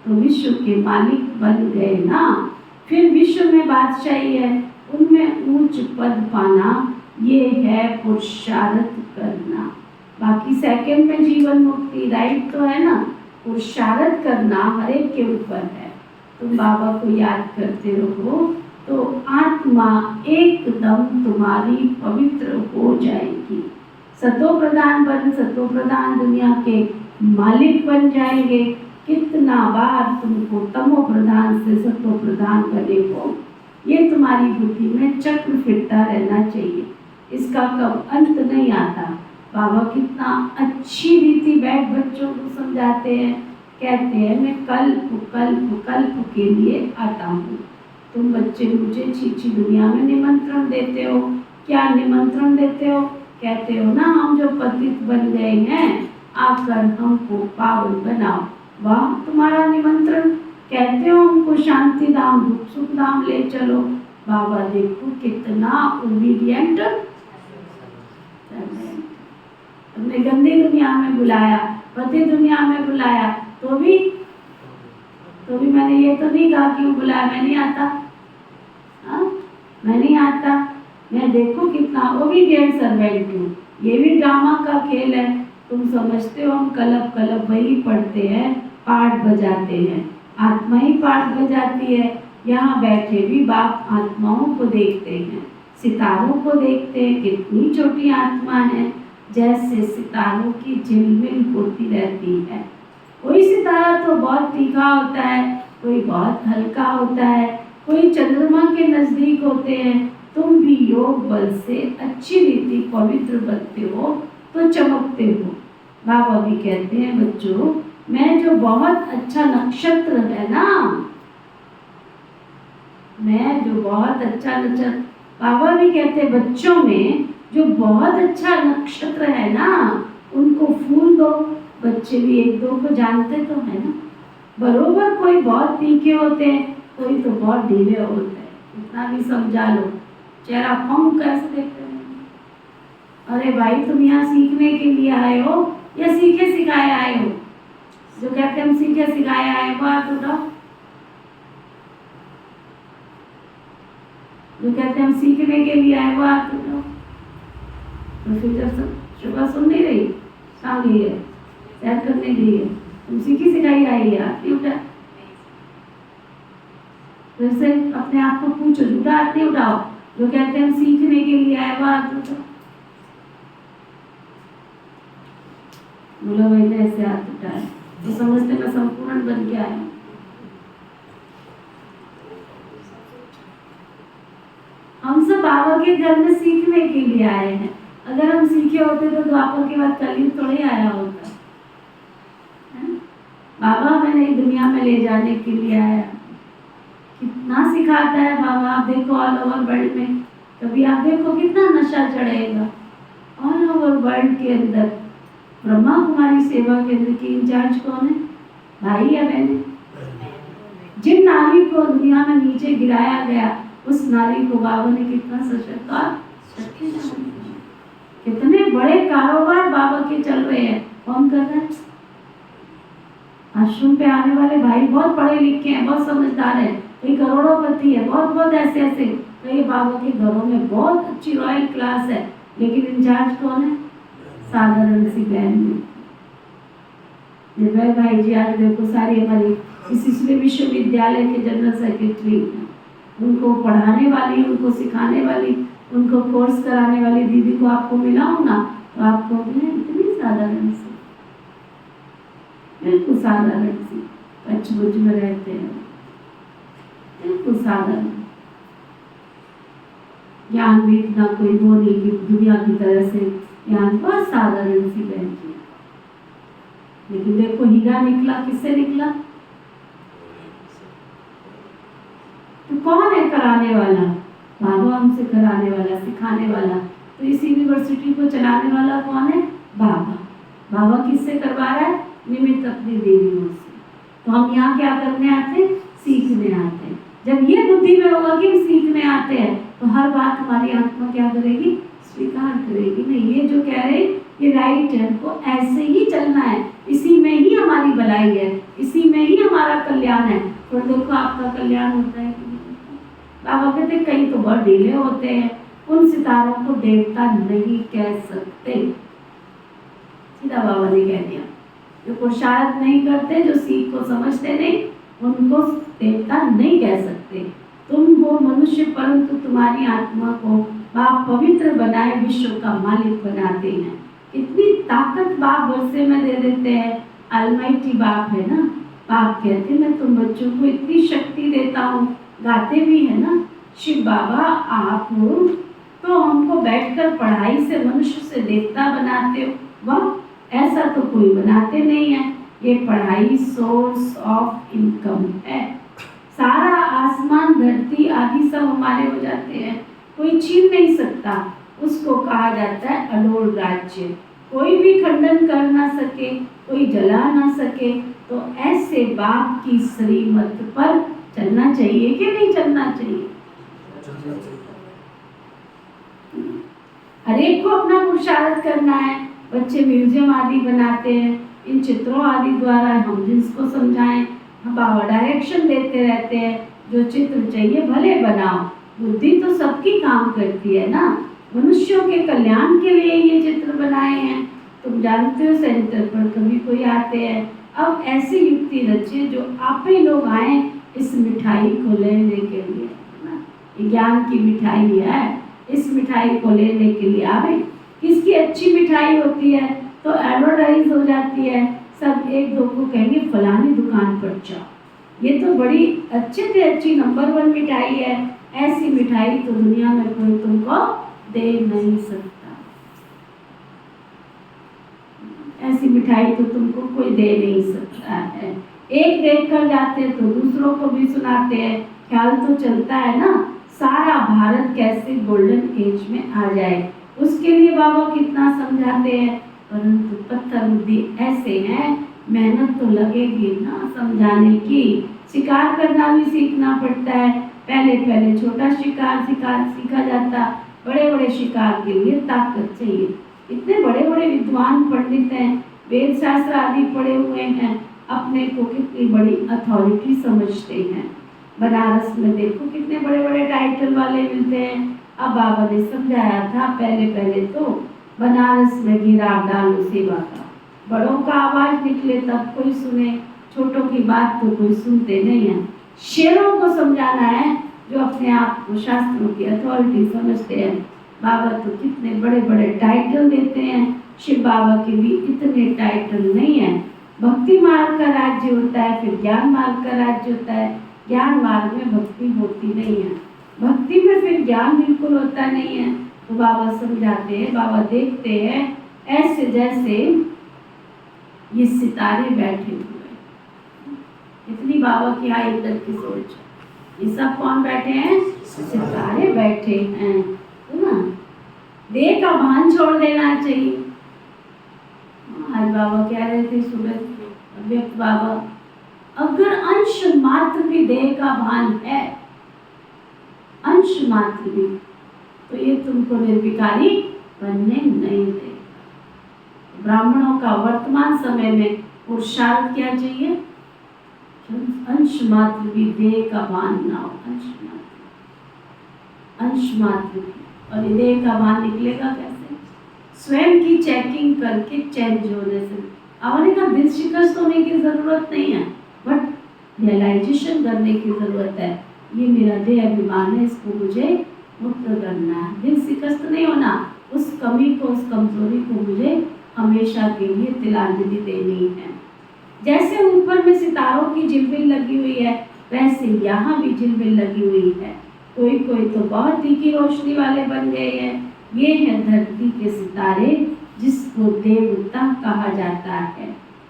तो विश्व के मालिक बन गए ना। फिर विश्व में बादशाही है, उनमें ऊंच पद पाना, ये है पुरुषार्थ करना। बाकी सेकंड में जीवन मुक्ति राइट तो है ना। पुरुषार्थ करना हर एक के ऊपर है। तुम बाबा को याद करते रहो तो आत्मा एकदम तुम्हारी पवित्र हो जाएगी। सतो प्रधान बन, सतो प्रधान दुनिया के मालिक बन जाएंगे। कितना बार तुमको तमो प्रधान से सतो प्रधान बने हो, ये तुम्हारी बुद्धि में चक्र फिरता रहना चाहिए। इसका कब अंत नहीं आता। बाबा कितना अच्छी रीति बैठ बच्चों को समझाते हैं, कहते हैं मैं कल्प कल्प कल्प के लिए आता हूँ। तुम बच्चे मुझे छीछी दुनिया में निमंत्रण देते हो। क्या निमंत्रण देते हो? कहते हो ना हम जो पतित बन गए हैं आकर हमको पावन बनाओ। वाह तुम्हारा निमंत्रण। कहते हो हमको शांति धाम दुख सुख धाम ले चलो। बाबा देखो कितना ओबीडियंट, हमने गंदी दुनिया में बुलाया, पति दुनिया में बुलाया, तो भी मैंने ये तो नहीं कहा क्यों बुलाया, मैं नहीं आता। मैं नहीं आता। मैं देखो कितना ओबीडियंट सर्वेंट हूँ। ये भी ड्रामा का खेल है। तुम समझते हो हम कलप कलप वही पढ़ते हैं, पाठ बजाते हैं, आत्मा ही पाठ बजाती है। यहाँ बैठे भी बाप आत्माओं को देखते हैं, सितारों को देखते हैं। कितनी छोटी आत्मा है, जैसे सितारों की झिलमिल होती रहती है। कोई सितारा तो बहुत तीखा होता है, कोई बहुत हल्का होता है, कोई चंद्रमा के नजदीक होते हैं। तुम भी योग बल से अच्छी रीति पवित्र बनते हो तो चमकते हो। बाबा भी कहते हैं बच्चों, मैं जो बहुत अच्छा नक्षत्र है ना, मैं जो बहुत अच्छा नक्षत्र, बाबा भी कहते हैं बच्चों में जो बहुत अच्छा नक्षत्र है ना उनको फूल दो। बच्चे भी एक दो को जानते तो है ना। बरोबर कोई बहुत तीखे होते हैं, कोई तो बहुत ढीले होते हैं। इतना भी समझा लो, चेहरा पम कैसे देखते हैं। अरे भाई तुम यहाँ सीखने के लिए आए हो या सीखे सिखाए आए हो? जो कहते हैं हम सीखे सिखाए आए हो, बात उठाओ। जो कहते हैं हम सीखने के लिए आए वो हाथ उठाओ। तो फिर जब सुबह सुन नहीं रही, शाम गई है, सैर करने गई है, तुम सीखी सिखाई आई है, हाथ नहीं उठा। फिर से अपने आप को पूछो, झूठा हाथ नहीं उठाओ। जो कहते हैं हम सीखने के लिए आए वो हाथ उठाओ। बोलो मैंने ऐसे हाथ उठाया तो समझते मैं संपूर्ण बन के आया हूँ। हम सब बाबा के घर में सीखने के लिए आए हैं। अगर हम सीखे होते तो द्वापर के बाद कलयुग थोड़ी आया होता है? बाबा हमें नई दुनिया में ले जाने के लिए आया। कितना सिखाता है बाबा। आप देखो ऑल ओवर वर्ल्ड में, कभी आप देखो कितना नशा चढ़ेगा। ऑल ओवर वर्ल्ड के अंदर ब्रह्मा कुमारी सेवा केंद्र की इंचार्ज कौन है? भाई या बहन? जिन नारी को दुनिया में नीचे गिराया गया, उस नारी को बाबा ने कितना सशक्त और शक्तिशाली। कितने बड़े कारोबार बाबा के चल रहे हैं। कौन कर रहा है? आश्रम पे आने वाले भाई बहुत पढ़े लिखे हैं, बहुत समझदार है, कई करोड़ोंपति है, बहुत बहुत ऐसे ऐसे। कई बाबा के घरों में बहुत अच्छी रॉयल क्लास है, लेकिन इंचार्ज कौन है? साधारण सी बहन। निर्भय भाई जी आज देखो सारी हमारी इसलिए विश्वविद्यालय के जनरल सेक्रेटरी, उनको पढ़ाने वाली, उनको सिखाने वाली, उनको कोर्स कराने वाली दीदी को आपको मिलाऊं ना तो आपको इतनी साधारण सी, बिल्कुल साधारण सी, कच्छ-बुच्च में रहते हैं, बिल्कुल साधारण। ज्ञान भी इतना कोई वो नहीं कि दुनिया की तरह से ज्ञान, बहुत साधारण सी बहन जी। लेकिन देखो हीरा निकला, किससे निकला? तो कौन है कराने वाला? बाबा हमसे कराने वाला, सिखाने वाला। तो इस यूनिवर्सिटी को चलाने वाला कौन है? बाबा। बाबा किससे करवा रहा है? निमित्त अपनी देवियों से। तो हम यहाँ क्या करने आते हैं? सीखने आते हैं। जब ये बुद्धि में होगा कि हम सीखने आते हैं, तो हर बात हमारी आत्मा क्या करेगी? स्वीकार करेगी। नहीं, ये जो कह रहे ये राइट है, तो ऐसे ही चलना है, इसी में ही हमारी भलाई है, इसी में ही हमारा कल्याण है। और देखो आपका कल्याण होता है कि नहीं? बाबा कहते कई तो बहुत ढीले होते हैं, उन सितारों को देवता नहीं कह सकते। सीधा बाबा ने कह दिया। जो पुरुषार्थ नहीं करते, जो सीख को समझते नहीं, उनको देवता नहीं कह सकते। तुम हो मनुष्य, परंतु तुम्हारी आत्मा को बाप पवित्र बनाए विश्व का मालिक बनाते हैं। इतनी ताकत बाप वर्षे में दे देते हैं। अलमाइटी बाप है ना। बाप कहते हैं मैं तुम बच्चों को इतनी शक्ति देता हूँ, गाते भी है ना, शिव बाबा आप हो तो हमको बैठकर पढ़ाई से मनुष्य से देवता बनाते हो। वाह, ऐसा तो कोई बनाते नहीं है। ये पढ़ाई सोर्स ऑफ इनकम है। सारा आसमान धरती आदि सब हमारे हो जाते हैं, कोई छीन नहीं सकता। उसको कहा जाता है अडोल राज्य। कोई भी खंडन कर ना सके, कोई जला ना सके। तो ऐसे बाप की श्रीमत पर चलना चाहिए कि नहीं चलना चाहिए? हर एक को अपना पुरुषार्थ करना है। बच्चे म्यूजियम आदि बनाते हैं, इन चित्रों आदि द्वारा हम जिसको समझाएं, हम बाबा डायरेक्शन देते रहते हैं। जो चित्र चाहिए भले बनाओ, बुद्धि तो सबकी काम करती है ना। मनुष्यों के कल्याण के लिए ये चित्र बनाए हैं। तुम जानते हो सेंटर पर कभी कोई आते हैं, अब ऐसी युक्ति रचे जो आप ही लोग आए इस मिठाई को लेने के लिए, ना ये ज्ञान की मिठाई है, इस मिठाई को लेने के लिए आवे। किसकी अच्छी मिठाई होती है तो एडवर्टाइज हो जाती है, सब एक दो को कहेंगे फलानी दुकान पर जाओ, ये तो बड़ी अच्छे से अच्छी नंबर 1 मिठाई है। ऐसी मिठाई तो दुनिया में कोई तुमको दे नहीं सकता। ऐसी मिठाई तो तुमको कोई दे नहीं सकता है। एक देख कर जाते तो दूसरों को भी सुनाते हैं। ख्याल तो चलता है ना सारा भारत कैसे गोल्डन एज में आ जाए, उसके लिए बाबा कितना समझाते हैं। परंतु पत्थर बुद्धि ऐसे हैं, मेहनत तो लगेगी ना समझाने की। शिकार करना भी सीखना पड़ता है। पहले पहले छोटा शिकार सीखा जाता, बड़े बड़े शिकार के लिए ताकत चाहिए। इतने बड़े बड़े विद्वान पंडित हैं, वेद शास्त्र आदि पढ़े हुए हैं, अपने को कितनी बड़ी अथॉरिटी समझते हैं, बनारस में देखो कितने बड़े बड़े टाइटल वाले मिलते हैं। अब बाबा ने समझाया था पहले पहले तो बनारस में गिराव डालो सेवा का, बड़ों का आवाज निकले तब कोई सुने, छोटों की बात तो कोई सुनते नहीं है। शेरों को समझाना है जो अपने आप को शास्त्रों की अथॉरिटी समझते हैं। बाबा तो कितने बड़े बड़े टाइटल देते हैं, शिव बाबा के भी इतने टाइटल नहीं है। भक्ति मार्ग का राज्य होता है, फिर ज्ञान मार्ग का राज्य होता है। ज्ञान मार्ग में भक्ति होती नहीं है, भक्ति में फिर ज्ञान बिल्कुल होता नहीं है। तो बाबा समझाते हैं, बाबा देखते हैं ऐसे जैसे ये सितारे बैठे हुए, इतनी बाबा की हाई तक की सोच। ये सब कौन बैठे हैं? सितारे बैठे हैं, है ना। देह का भान छोड़ देना चाहिए। आज बाबा कह रहे थे सुबह व्यक्त बाबा, अगर अंश मात्र भी देह का भान है, अंश मात्र भी, तो ये तुमको निर्विकारी बनने नहीं देगा। ब्राह्मणों का वर्तमान समय में पुरुषार्थ क्या चाहिए? अंश मात्र भी देह का भान ना हो, अंश मात्र भी। और ये देह का भान निकलेगा कैसे? स्वयं की चेकिंग करके चेंज होने से। हमने कहा दिल शिकस्त होने की जरूरत नहीं है, बट रियलाइजेशन करने की जरूरत है। ये मेरा देह अभिमान है, इसको मुझे मुक्त करना है। दिल शिकस्त नहीं होना, उस कमी को, उस कमजोरी को मुझे हमेशा के लिए तिलांजलि देनी है। जैसे ऊपर में सितारों की झिलमिल लगी हुई है, वैसे यहाँ भी झिलमिल लगी हुई है। कोई कोई तो बहुत तीखी रोशनी वाले बन गए हैं। ये है धरती के सितारे, जिसको देवता कहा जाता है।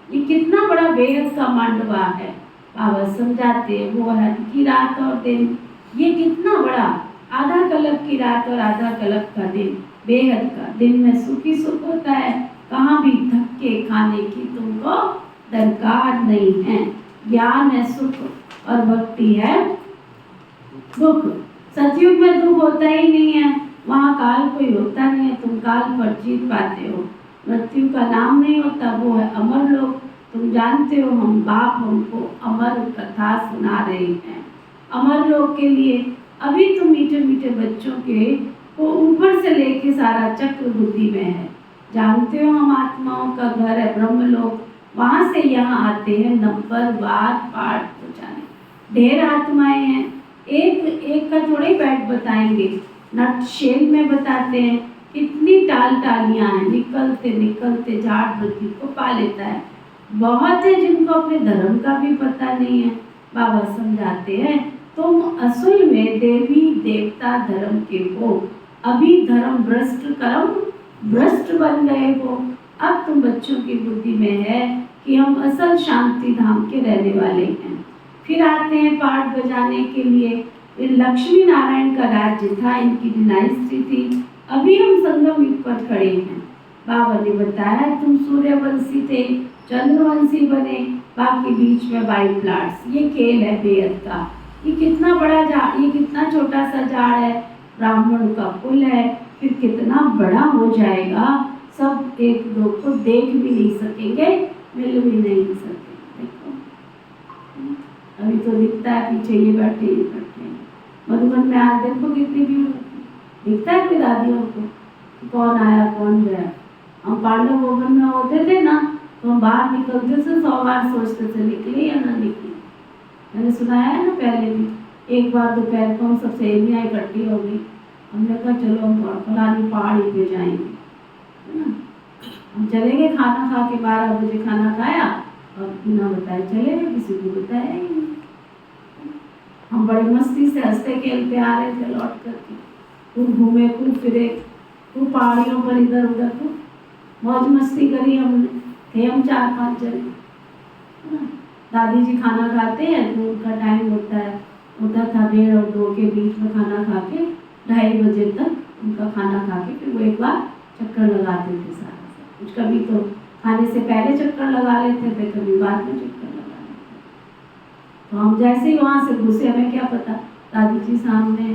ये कितना बड़ा बेहद का मांडवा है। बाबा समझाते हैं वो है की रात और दिन, ये कितना बड़ा, आधा कलप की रात और आधा कलप का दिन, बेहद का। दिन में सुख ही सुख होता है, कहाँ भी धक्के खाने की तुमको दरकार नहीं है। ज्ञान है सुख और भक्ति है दुख। सतयुग में दुख होता ही नहीं है, वहाँ काल कोई होता नहीं है, तुम काल पर जीत पाते हो। मृत्यु का नाम नहीं होता, वो है अमर लोग। तुम जानते हो हम बाप हमको अमर कथा सुना रहे हैं। अमर लोग के लिए अभी तो मीठे मीठे बच्चों के को ऊपर से लेके सारा चक्र बुद्धि में है। जानते हो हम आत्माओं का घर है ब्रह्मलोक, वहाँ से यहाँ आते हैं नंबरवार पाठ पहुँचाने। ढेर आत्माएं हैं, एक एक का थोड़े बैठ बताएंगे, नट शेल में बताते हैं। कितनी टाल टालियाँ हैं, निकलते निकलते झाड़ बुद्धि को पा लेता है। बहुत है जिनको अपने धर्म का भी पता नहीं है। बाबा समझाते हैं तुम असल में देवी देवता धर्म के हो, अभी धर्म भ्रष्ट कर्म भ्रष्ट बन गए हो। अब तुम बच्चों की बुद्धि में है कि हम असल शांति धाम के रहने वाले हैं। फिर आते हैं पाठ बजाने के लिए। फिर लक्ष्मी नारायण का राज्य था, इनकी डिनाइस्टी थी। अभी हम संगम युग पर खड़े हैं। बाबा ने बताया तुम सूर्यवंशी थे, चंद्रवंशी बने, बाकी बीच में वाइट प्लांट्स। ये खेल है बेहद का। ये कितना बड़ा झाड़, ये कितना छोटा सा झाड़ है, ब्राह्मण का कुल है, फिर कितना बड़ा हो जाएगा। सब एक दो को देख भी नहीं सकेंगे, मिल भी नहीं सकेंगे। देखो अभी तो दिखता है पीछे ये बैठे ये बैठे। मधुबन में आज देखो कितनी भीड़ दिखता है कोई दादियों को कौन आया कौन गया। हम पांडव भवन में होते थे ना, तो हम बाहर निकलते थे 100 बार सोचते थे निकले या ना निकले। मैंने सुनाया है ना पहले भी। एक बार दोपहर को हम सब सहेलियाँ इकट्ठी हो गई, हमने कहा चलो हम फलानी पहाड़ी पे जाएंगे, है ना। हम चले गए, खाना खा के 12 बजे खाना खाया और बिना बताए चले गए, किसी को बताया ही नहीं। हम बड़ी मस्ती से हंसते खेलते आ रहे थे लौट करके, खूब घूमे खूब फिरे, खूब पहाड़ियों पर इधर उधर खूब मौज मस्ती करी हमने। थे हम 4-5 जने, है ना। दादी जी खाना खाते हैं तो उनका टाइम होता था 1:30 और 2 के बीच में खाना खा के 2:30 बजे तक उनका खाना खा के फिर वो एक बार चक्कर लगाते थे सारा सब कुछ। कभी तो खाने से पहले चक्कर लगा लेते थे, कभी बाद में चक्कर लगा लेते थे। तो हम जैसे ही वहाँ से घुसे, हमें क्या पता दादी जी सामने,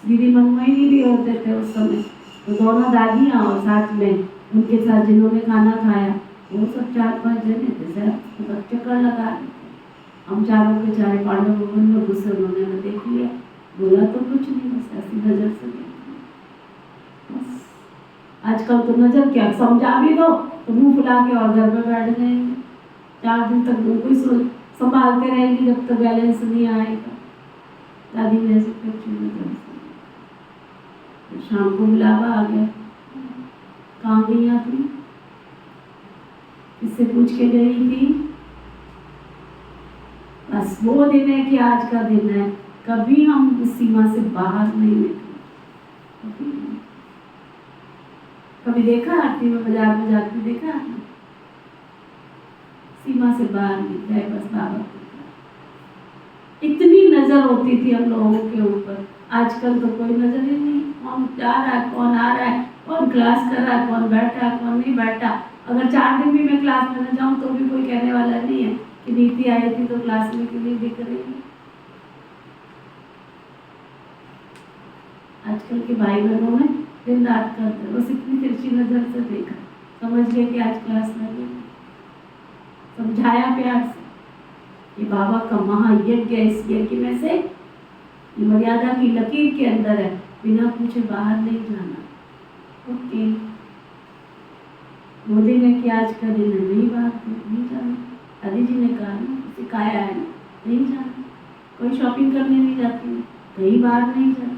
दीदी मनमोहिनी भी होते थे उस समय, तो दोनों दादियाँ और साथ में उनके साथ जिन्होंने खाना खाया वो सब 4-5 जने थे, सब चक्कर लगा रहे थे। हम चारों के चारे पांडव भवन में घुसे, उन्होंने हमें देख लिया, बोला तो कुछ नहीं, बस ऐसी नजर से देख लिया बस। आजकल तो नजर क्या, समझा भी दो तो मुंह फुला के और घर में बैठ जाएंगे, 4 दिन तक मुंह को संभालते रहेंगे जब तक बैलेंस नहीं आएगा। दादी ने ऐसे कच्ची नजर से, शाम को बुलावा आ गया, कहाँ गई आप, किससे पूछ के गई थी? बस वो दिन है कि आज का दिन है, कभी हम उस सीमा से बाहर नहीं निकले। कभी देखा आरती में बाजार में जाती देखा आपने? सीमा से बाहर निकले बस बाबा को। इतनी नजर होती थी हम लोगों के ऊपर, आजकल तो कोई नजर ही नहीं, कौन जा रहा है, कौन आ रहा है, कौन क्लास कर रहा है, कौन बैठा है, कौन नहीं बैठा। अगर 4 दिन भी मैं क्लास में न जाऊं तो भी कोई कहने वाला नहीं है कि नीति आई थी तो क्लास में क्यों नहीं दिख रही है। आजकल के भाई बहनों में दिन रात करते, बस इतनी तिरछी नजर से देखा, समझ गए कि आज क्लास लगी, समझाया प्यार से कि बाबा का महायज्ञ है, इस यज्ञ में से मर्यादा की लकीर के अंदर है, बिना पूछे बाहर नहीं जाना। ओके, मोदी ने कि आज का दिन है, नहीं बात नहीं जाना, दादी जी ने कहा ना, सिखाया है, नहीं जाना, कोई शॉपिंग करने नहीं जाती, कहीं बाहर नहीं जाती,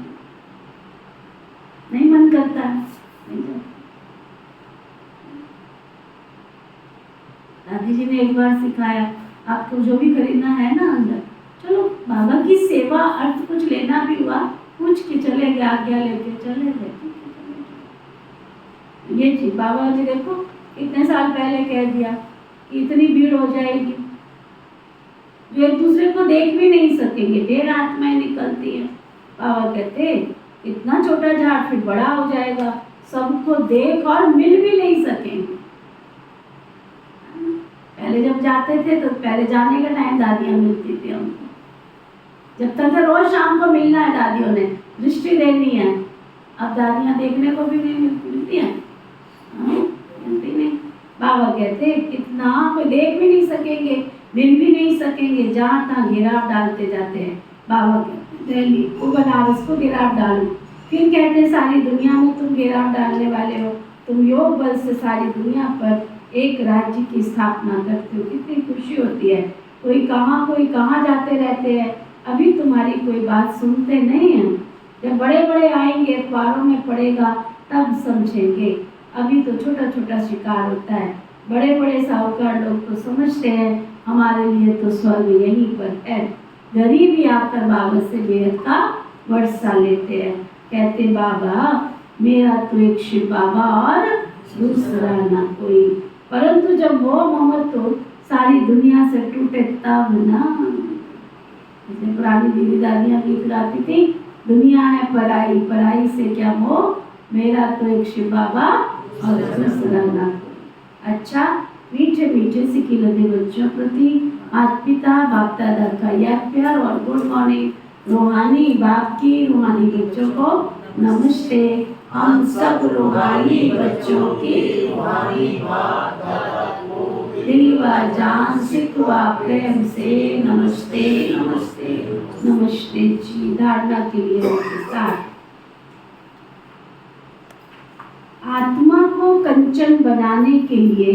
नहीं मन करता है, नहीं जाती। दादी जी ने एक बार सिखाया, आपको जो भी खरीदना है ना अंदर, चलो बाबा की सेवा अर्थ कुछ लेना भी हुआ, पूछ के चले गए, आज्ञा लेके चले गए, ये चीज बाबा जी देखो इतने साल पहले कह दिया कि इतनी भीड़ हो जाएगी, जो एक दूसरे को देख भी नहीं सकेंगे, ढेर आत्माएं निकलती हैं। बाबा कहते इतना छोटा झाड़ फिर बड़ा हो जाएगा, सबको देख और मिल भी नहीं सकेंगे। पहले जब जाते थे तो पहले जाने का टाइम दादियां मिलती थी हमको, जब तक रोज शाम को मिलना है, दादियों ने दृष्टि देनी है। अब दादियां देखने को भी नहीं मिलती हैं, मिलती नहीं। बाबा कहते कितना कोई देख भी नहीं सकेंगे, मिल भी नहीं सकेंगे, जहाँ तहाँ घेराव डालते जाते हैं। बाबा कहते दिल्ली को बनारस को घेराव डालो, फिर कहते सारी दुनिया में तुम घेराव डालने वाले हो, तुम योग बल से सारी दुनिया पर एक राज्य की स्थापना करते हो, कितनी खुशी होती है। कोई कहाँ जाते रहते हैं, अभी तुम्हारी कोई बात सुनते नहीं हैं, जब बड़े बड़े आएंगे अखबारों में पड़ेगा तब समझेंगे, अभी तो छोटा छोटा शिकार होता है। बड़े बड़े साहूकार लोग तो समझते हैं हमारे लिए तो स्वर्ग यहीं पर है, गरीब ही आकर बाबा से बेहद का वर्षा लेते हैं, कहते बाबा मेरा तो एक शिव बाबा और दूसरा ना कोई, परंतु जब वो मोहम्मद तो सारी दुनिया से टूटे तब ना। जैसे पुरानी दीदी दादियां गीत गाती थी, दुनिया है पराई, पराई से क्या मोह, मेरा तो एक शिव बाबा और दूसरा ना कोई। अच्छा, मीठे मीठे सिक्की लदे बच्चों प्रति माता पिता बाप दादा का याद प्यार और गुड मॉर्निंग। रूहानी बाप की रूहानी बच्चों को नमस्ते। हम सब रूहानी बच्चों की रूहानी बाप दादा को दिल व जान सिकवा प्रेम से नमस्ते नमस्ते नमस्ते जी। धारणा के लिए स्टार्ट। आत्मा को कंचन बनाने के लिए,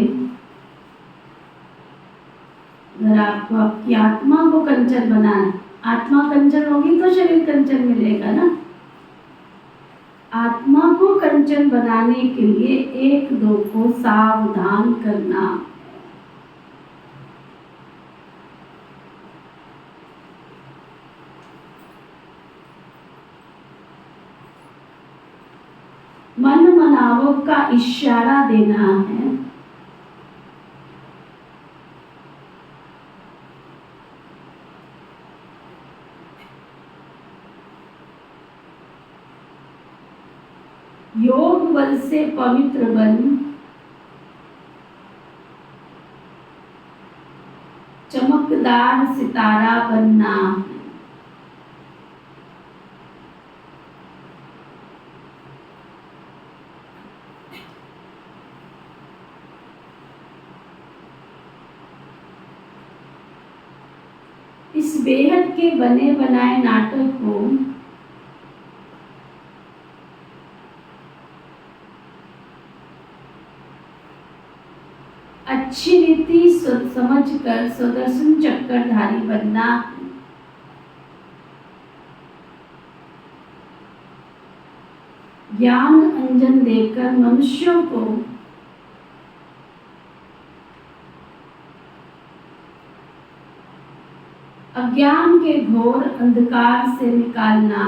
अगर आपको आपकी आत्मा को कंचन बनाना, आत्मा कंचन होगी तो शरीर कंचन मिलेगा ना। आत्मा को कंचन बनाने के लिए 1-2 को सावधान करना। मन मनावों का इशारा देना है। योग बल से पवित्र बन, चमकदार सितारा बनना है। इस बेहद के बने बनाए नाटक को अच्छी रीति समझकर सुदर्शन चक्रधारी बनना, ज्ञान अंजन देकर मनुष्यों को अज्ञान के घोर अंधकार से निकालना,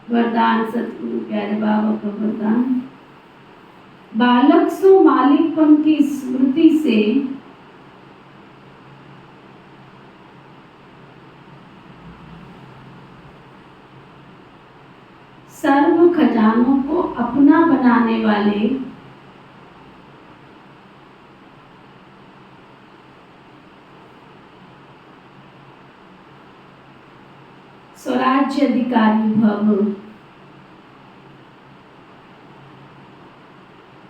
वरदान सतगुरु प्यारे बाबा का वरदान। बालक सो मालिकपन की स्मृति से सर्व खजानों को अपना बनाने वाले स्वराज्य अधिकारी भव।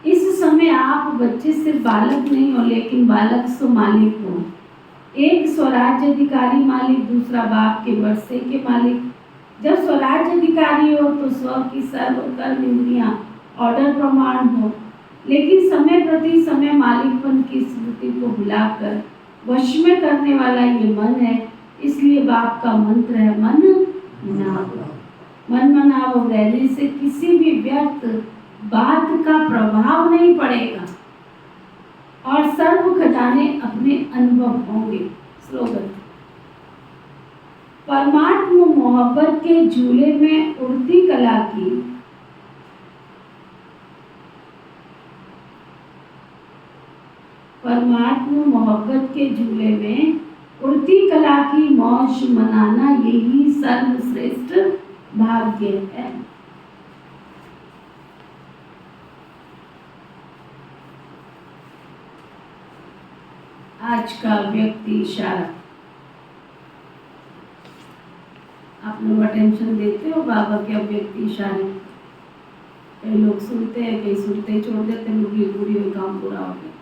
इस समय आप बच्चे सिर्फ बालक नहीं हो, लेकिन बालक सो मालिक हो। एक स्वराज्य अधिकारी मालिक, दूसरा बाप के वर्षे के मालिक। जब स्वराज्य अधिकारी हो तो स्व की सर्व कर्म इंद्रियां ऑर्डर प्रमाण हो, लेकिन समय प्रति समय मालिकपन की स्मृति को भुलाकर वश में करने वाला ये मन है। इसलिए बाप का मंत्र है मन मनाओ। मन मनाओ रहने से किसी भी व्यर्थ बात का प्रभाव नहीं पड़ेगा और सर्व खजाने अपने अनुभव होंगे। स्लोगन। परमात्मा मोहब्बत के झूले में उड़ती कला की परमात्मा मोहब्बत के झूले में उड़ती कला की मौज मनाना यही सर्वश्रेष्ठ भाग्य है। आज का व्यक्ति इशारा। आप लोग अटेंशन देते हो बाबा के अव्यक्ति इशारे? कई लोग सुनते हैं, कई सुनते ही छोड़ देते हैं, मुरली पूरी हुई काम पूरा हो गया।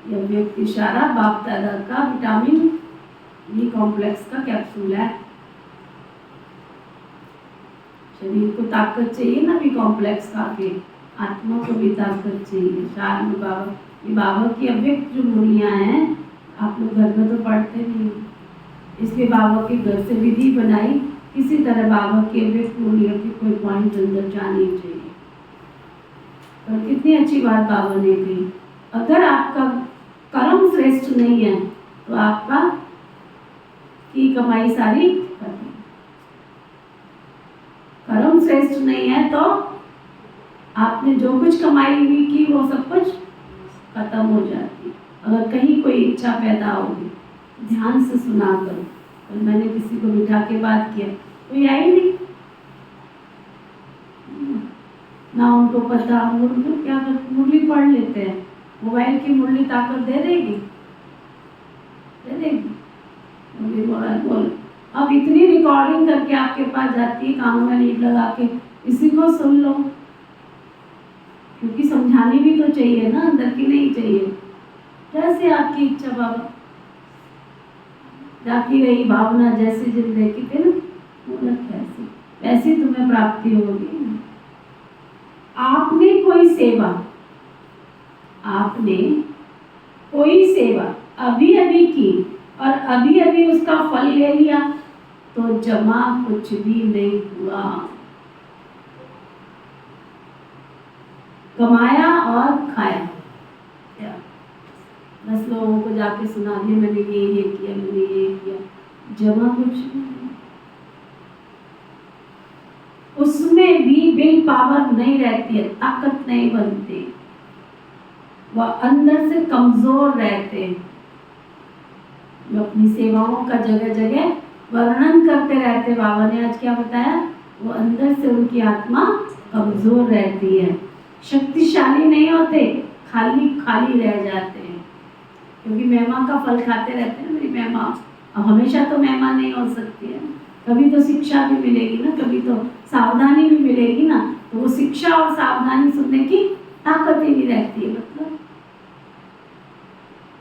यह अव्यक्त इशारा बाप दादा का विटामिन बी कॉम्प्लेक्स का कैप्सूल है। शरीर को ताकत चाहिए ना बी कॉम्प्लेक्स खा के, आत्मा को भी ताकत चाहिए। शार में बाबा, ये बाबा की अव्यक्त जो मुरलियाँ हैं, आप लोग घर में तो पढ़ते नहीं, इसलिए बाबा के घर से विधि बनाई। इसी तरह बाबा की अव्यक्त मुरलियों की कोई पॉइंट अंदर जानी चाहिए। और कितनी अच्छी बात बाबा ने कही, अगर आपका कर्म श्रेष्ठ नहीं है तो आपका की कमाई सारी खत्म। कर्म श्रेष्ठ नहीं है तो आपने जो कुछ कमाई हुई की वो सब कुछ खत्म हो जाती। अगर कहीं कोई इच्छा पैदा होगी, ध्यान से सुना करो। और मैंने किसी को बिठा के बात किया, कोई आई नहीं ना, उनको पता। हम लोग क्या करते, मुरली पढ़ लेते हैं। मोबाइल की मुरली ताकत दे देगी? दे देगी? मुरली बोल। अब इतनी रिकॉर्डिंग करके आपके पास जाती है, कानों में लीड लगा के, इसी को सुन लो, क्योंकि समझानी भी तो चाहिए ना, अंदर की नहीं चाहिए। जैसे आपकी इच्छा बाबा, जाती रही भावना जैसी जिंदगी थे ना वैसी तुम्हें प्राप्ति होगी। आपने कोई सेवा अभी अभी की और अभी अभी उसका फल ले लिया तो जमा कुछ भी नहीं हुआ। कमाया और खाया, 10 लोगों को जाके सुना दिया, मैंने ये किया, मैंने ये किया, जमा कुछ नहीं। उसमें भी विल पावर नहीं रहती है, ताकत नहीं बनती, वह अंदर से कमजोर रहते हैं। जो अपनी सेवाओं का जगह जगह वर्णन करते रहते, बाबा ने आज क्या बताया, वो अंदर से उनकी आत्मा कमजोर रहती है, शक्तिशाली नहीं होते, खाली खाली रह जाते हैं। क्योंकि महिमा का फल खाते रहते हैं। मेरी महिमा अब हमेशा तो महिमा नहीं हो सकती है, कभी तो शिक्षा भी मिलेगी ना, कभी तो सावधानी भी मिलेगी ना, तो वो शिक्षा और सावधानी सुनने की ताकत ही नहीं रहती है। मतलब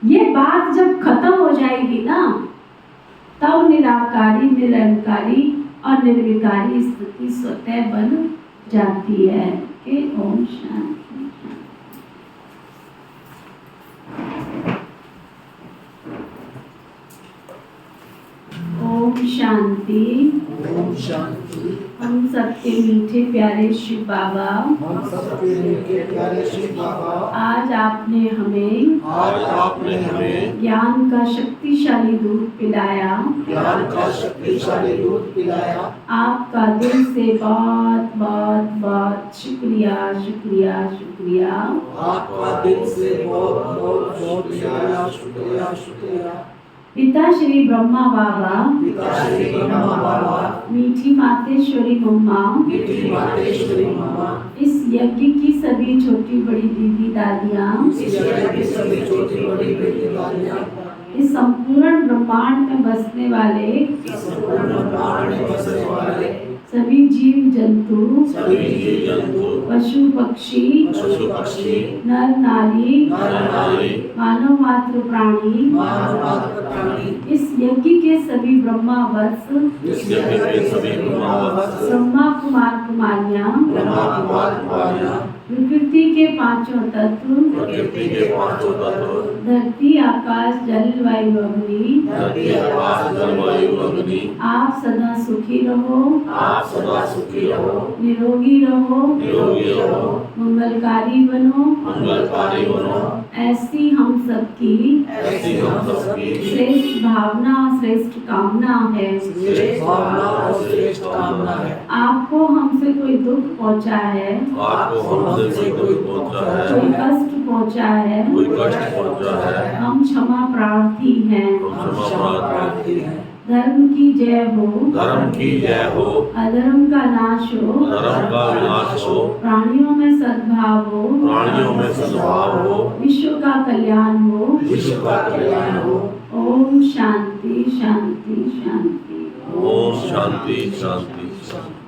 ये बात जब खत्म हो जाएगी ना, तब निराकारी, निरंकारी और निर्विकारी स्थिति स्वतः बन जाती है। कि ओम शांति। ओम शांति। ओम शांति। हम सबके मीठे प्यारे शिव बाबा, हम सबके मीठे प्यारे शिव बाबा, आज आपने हमें ज्ञान का शक्तिशाली दूध पिलाया। ज्ञान का शक्तिशाली दूध पिलाया। आपका दिल से बहुत बहुत बहुत शुक्रिया, शुक्रिया, शुक्रिया। आपका दिल से बहुत बहुत शुक्रिया, शुक्रिया, शुक्रिया। पिता श्री ब्रह्मा बाबा, पिता श्री ब्रह्मा बाबा, मीठी मातेश्वरी मम्मा, मीठी मातेश्वरी मम्मा, इस यज्ञ की सभी छोटी बड़ी दीदी दादियाँ, इस यज्ञ की सभी छोटी बड़ी बेटी दादियाँ, इस संपूर्ण ब्रह्मांड में बसने वाले इस संपूर्ण ब्रह्मांड में बसने वाले सभी जीव जंतु, सभी जीव जंतु, पशु पक्षी, पशु पक्षी, नर नारी, मानव मात्र प्राणी, मानव मात्र प्राणी, इस यज्ञ के सभी ब्रह्मा वत्स, इस यज्ञ के सभी ब्रह्मा वत्स, ब्रह्मा कुमार कुमारियाँ, ब्रह्मा कुमार कुमारियाँ, प्रकृति के पांचों तत्व, प्रकृति के पांचों तत्व, धरती आकाश जल वायु अग्नि, धरती आकाश जल वायु अग्नि, आप सदा सुखी रहो, आप सदा सुखी रहो, निरोगी रहो, निरोगी रहो, मंगलकारी बनो, मंगलकारी बनो। ऐसी हम सबकी ऐसी हम सबकी श्रेष्ठ भावना, श्रेष्ठ कामना है। श्रेष्ठ भावना और श्रेष्ठ कामना है। आपको हमसे कोई दुख पहुंचा है, आपको हमसे कोई पहुंचा कोई है, कष्ट पहुंचा है, कोई कष्ट पहुंचा है, हम क्षमा प्रार्थी हैं। हम क्षमा प्रार्थी हैं। धर्म की जय हो, धर्म की जय हो, अधर्म का नाश हो, धर्म का विनाश हो, प्राणियों में सद्भाव हो, प्राणियों में सद्भाव हो, विश्व का कल्याण हो। विश्व का कल्याण हो। ओम शांति, शांति, शांति। ओम शांति, शांति, शांति।